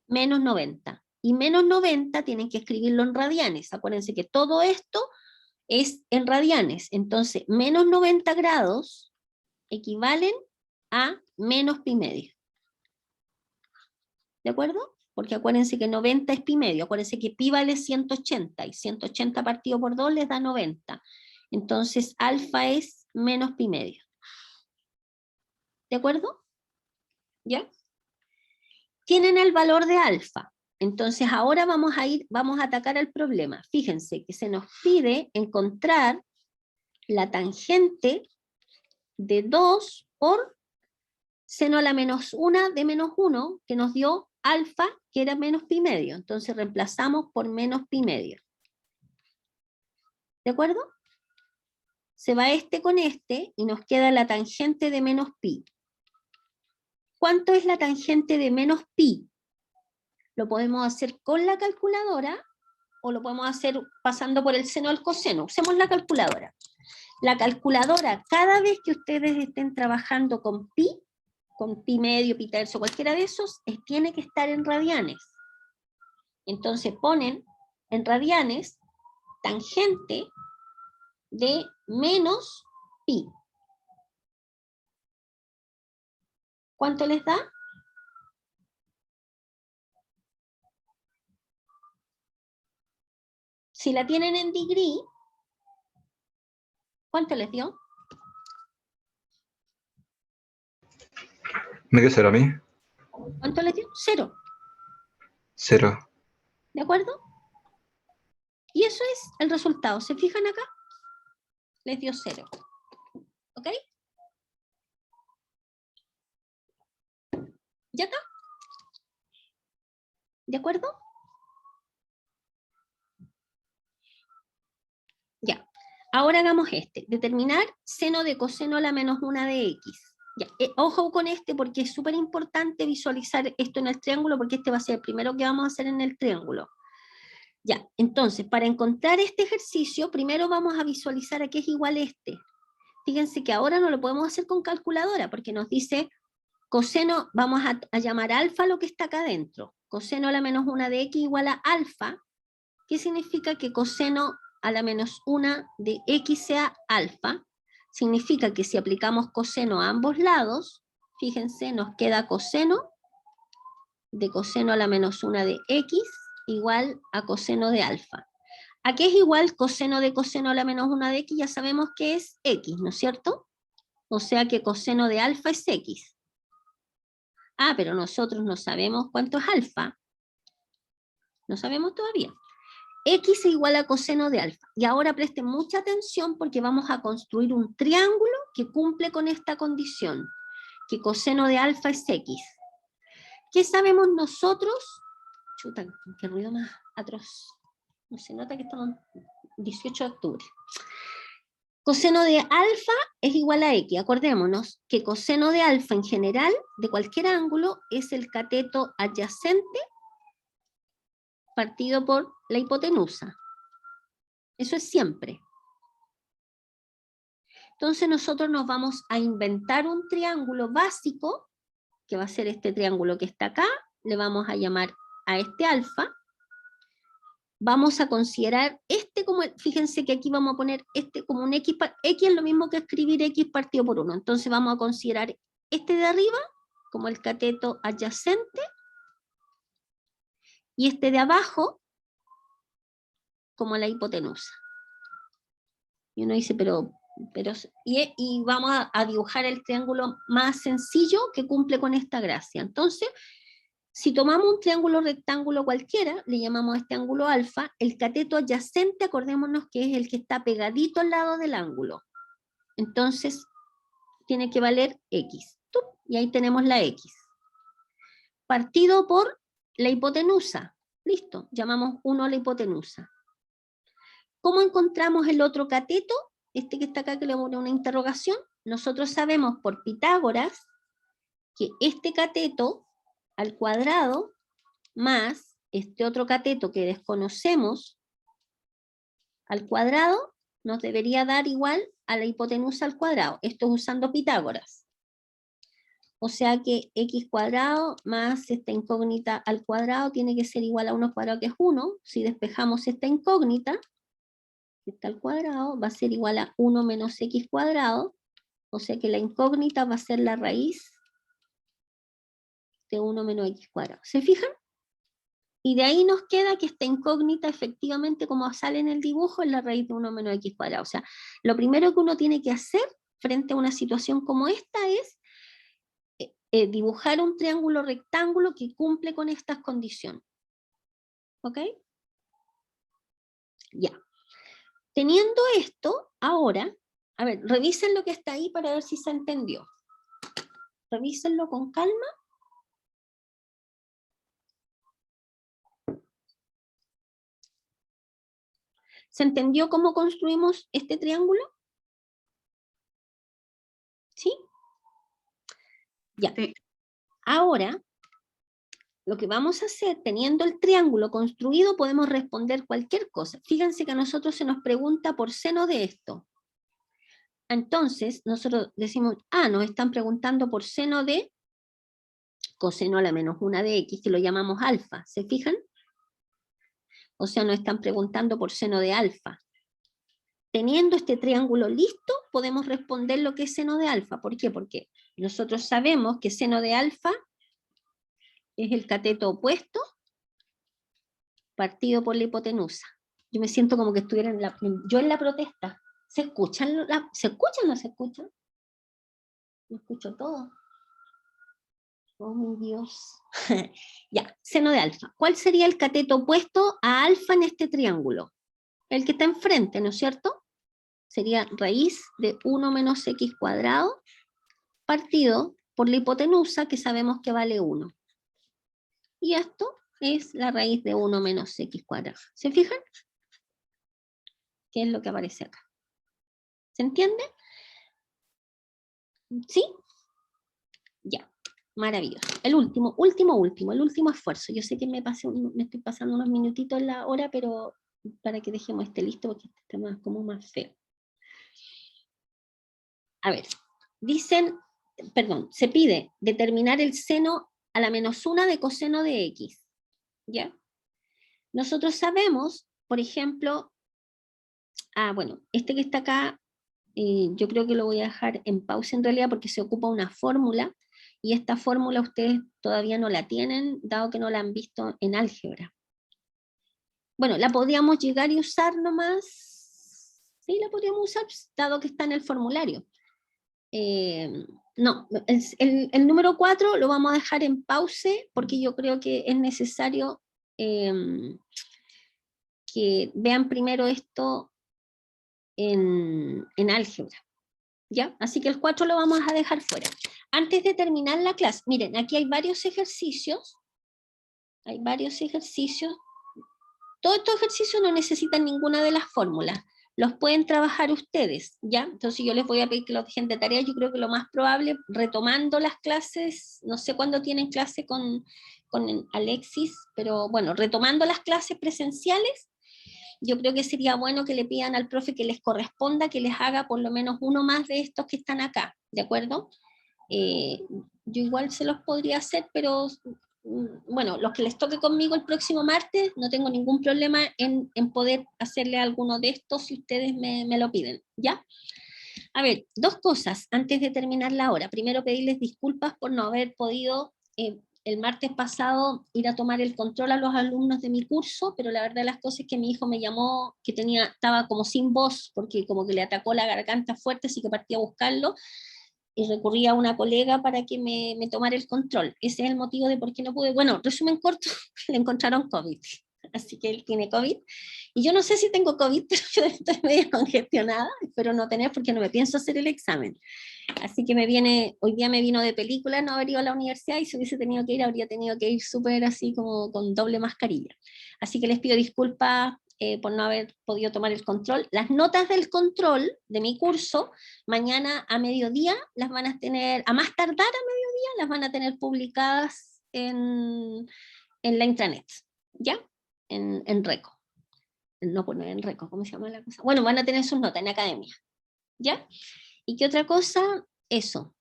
Speaker 1: Menos 90. Y menos 90 tienen que escribirlo en radianes. Acuérdense que todo esto es en radianes. Entonces, menos 90 grados equivalen a menos pi medio. ¿De acuerdo? Porque acuérdense que 90 es pi medio. Acuérdense que pi vale 180 y 180 partido por 2 les da 90. Entonces, alfa es menos pi medio. ¿De acuerdo? ¿Ya? Tienen el valor de alfa. Entonces ahora vamos a atacar el problema. Fíjense que se nos pide encontrar la tangente de 2 por seno a la -1 de -1, que nos dio alfa, que era menos pi medio. Entonces reemplazamos por menos pi medio. ¿De acuerdo? Se va este con este y nos queda la tangente de menos pi. ¿Cuánto es la tangente de menos pi? Lo podemos hacer con la calculadora o lo podemos hacer pasando por el seno al coseno. Usemos la calculadora. La calculadora, cada vez que ustedes estén trabajando con pi medio, pi tercio, cualquiera de esos, tiene que estar en radianes. Entonces ponen en radianes tangente de menos pi. ¿Cuánto les da? Si la tienen en degree, ¿cuánto les dio?
Speaker 5: ¿Me dio 0 a mí?
Speaker 1: ¿Cuánto les dio? 0.
Speaker 5: 0.
Speaker 1: ¿De acuerdo? Y eso es el resultado. ¿Se fijan acá? Les dio 0. ¿Ok? ¿Ya está? ¿De acuerdo? Ya. Ahora hagamos este. Determinar seno de coseno a la -1 de x. Ya. Ojo con este porque es súper importante visualizar esto en el triángulo porque este va a ser el primero que vamos a hacer en el triángulo. Ya. Entonces, para encontrar este ejercicio, primero vamos a visualizar a qué es igual este. Fíjense que ahora no lo podemos hacer con calculadora porque nos dice coseno, vamos a llamar alfa lo que está acá adentro. Coseno a la -1 de x igual a alfa. ¿Qué significa que coseno a la -1 de x sea alfa? Significa que si aplicamos coseno a ambos lados, fíjense, nos queda coseno de coseno a la -1 de x igual a coseno de alfa. ¿A qué es igual coseno de coseno a la -1 de x? Ya sabemos que es x, ¿no es cierto? O sea que coseno de alfa es x. Ah, pero nosotros no sabemos cuánto es alfa. No sabemos todavía. X es igual a coseno de alfa. Y ahora presten mucha atención porque vamos a construir un triángulo que cumple con esta condición, que coseno de alfa es X. ¿Qué sabemos nosotros? Chuta, qué ruido más atroz. No se nota que estamos 18 de octubre. Coseno de alfa es igual a X. Acordémonos que coseno de alfa en general, de cualquier ángulo, es el cateto adyacente partido por la hipotenusa. Eso es siempre. Entonces nosotros nos vamos a inventar un triángulo básico, que va a ser este triángulo que está acá, le vamos a llamar a este alfa. Vamos a considerar este como, fíjense que aquí vamos a poner este como un X, X es lo mismo que escribir X partido por 1, entonces vamos a considerar este de arriba como el cateto adyacente, y este de abajo como la hipotenusa. Y uno dice, y vamos a dibujar el triángulo más sencillo que cumple con esta gracia. Entonces, si tomamos un triángulo rectángulo cualquiera, le llamamos a este ángulo alfa, el cateto adyacente, acordémonos que es el que está pegadito al lado del ángulo. Entonces, tiene que valer X. Y ahí tenemos la X. Partido por la hipotenusa. Listo, llamamos 1 a la hipotenusa. ¿Cómo encontramos el otro cateto? Este que está acá, que le pone una interrogación. Nosotros sabemos por Pitágoras que este cateto al cuadrado más este otro cateto que desconocemos al cuadrado nos debería dar igual a la hipotenusa al cuadrado. Esto es usando Pitágoras. O sea que x cuadrado más esta incógnita al cuadrado tiene que ser igual a 1 cuadrado, que es 1. Si despejamos esta incógnita, que está al cuadrado, va a ser igual a 1 menos x cuadrado. O sea que la incógnita va a ser la raíz de 1 menos x cuadrado. ¿Se fijan? Y de ahí nos queda que esta incógnita, efectivamente, como sale en el dibujo, es la raíz de 1 menos x cuadrado. O sea, lo primero que uno tiene que hacer frente a una situación como esta es dibujar un triángulo rectángulo que cumple con estas condiciones. ¿Ok? Ya. Teniendo esto, ahora, a ver, revisen lo que está ahí para ver si se entendió. Revísenlo con calma. ¿Se entendió cómo construimos este triángulo? ¿Sí? Ya.
Speaker 6: Sí.
Speaker 1: Ahora, lo que vamos a hacer, teniendo el triángulo construido, podemos responder cualquier cosa. Fíjense que a nosotros se nos pregunta por seno de esto. Entonces, nosotros decimos, nos están preguntando por seno de coseno a la menos 1 de x, que lo llamamos alfa. ¿Se fijan? O sea, nos están preguntando por seno de alfa. Teniendo este triángulo listo, podemos responder lo que es seno de alfa. ¿Por qué? Porque nosotros sabemos que seno de alfa es el cateto opuesto partido por la hipotenusa. Yo me siento como que estuviera en la protesta. ¿Se escuchan? ¿Se escuchan o no se escuchan? No escucho todo. Oh, mi Dios. Ya, seno de alfa. ¿Cuál sería el cateto opuesto a alfa en este triángulo? El que está enfrente, ¿no es cierto? Sería raíz de 1 menos x cuadrado partido por la hipotenusa, que sabemos que vale 1. Y esto es la raíz de 1 menos x cuadrado. ¿Se fijan? ¿Qué es lo que aparece acá? ¿Se entiende? ¿Sí? Ya, maravilloso. El último esfuerzo. Yo sé que me estoy pasando unos minutitos en la hora, pero para que dejemos este listo, porque este está más, como más feo. A ver, se pide determinar el seno a la menos 1 de coseno de x. ¿Ya? Nosotros sabemos, por ejemplo, bueno, este que está acá, yo creo que lo voy a dejar en pausa en realidad porque se ocupa una fórmula, y esta fórmula ustedes todavía no la tienen, dado que no la han visto en álgebra. Bueno, la podríamos llegar y usar nomás. Sí, la podríamos usar, dado que está en el formulario. No, el número 4 lo vamos a dejar en pause porque yo creo que es necesario que vean primero esto en álgebra. ¿Ya? Así que el 4 lo vamos a dejar fuera. Antes de terminar la clase, miren, aquí hay varios ejercicios. Hay varios ejercicios. Todos estos ejercicios no necesitan ninguna de las fórmulas. Los pueden trabajar ustedes, ¿ya? Entonces yo les voy a pedir que los dejen de tarea. Yo creo que lo más probable, retomando las clases, no sé cuándo tienen clase con Alexis, pero bueno, retomando las clases presenciales, yo creo que sería bueno que le pidan al profe que les corresponda, que les haga por lo menos uno más de estos que están acá, ¿de acuerdo? Yo igual se los podría hacer, pero bueno, los que les toque conmigo el próximo martes, no tengo ningún problema en poder hacerle alguno de estos si ustedes me lo piden, ¿ya? A ver, dos cosas antes de terminar la hora. Primero, pedirles disculpas por no haber podido el martes pasado ir a tomar el control a los alumnos de mi curso, pero la verdad de las cosas es que mi hijo me llamó, que estaba como sin voz, porque como que le atacó la garganta fuerte, así que partí a buscarlo, y recurrí a una colega para que me tomara el control. Ese es el motivo de por qué no pude. Bueno, resumen corto, le encontraron COVID, así que él tiene COVID, y yo no sé si tengo COVID, pero yo estoy medio congestionada, espero no tener porque no me pienso hacer el examen. Así que hoy día me vino de película no haber ido a la universidad, y si hubiese tenido que ir, habría tenido que ir súper así como con doble mascarilla. Así que les pido disculpas por no haber podido tomar el control. Las notas del control de mi curso, mañana a mediodía las van a tener, a más tardar a mediodía, las van a tener publicadas en la intranet, ¿ya? En Reco. No, pues no en Reco, ¿cómo se llama la cosa? Bueno, van a tener sus notas en academia, ¿ya? ¿Y qué otra cosa? Eso.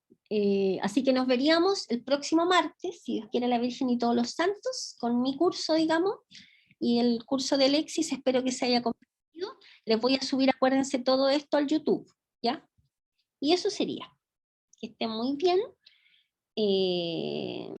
Speaker 1: Así que nos veríamos el próximo martes, si Dios quiere la Virgen y todos los santos, con mi curso, digamos, y el curso de Alexis, espero que se haya compartido. Les voy a subir, acuérdense, todo esto al YouTube, ¿ya? Y eso sería. Que estén muy bien.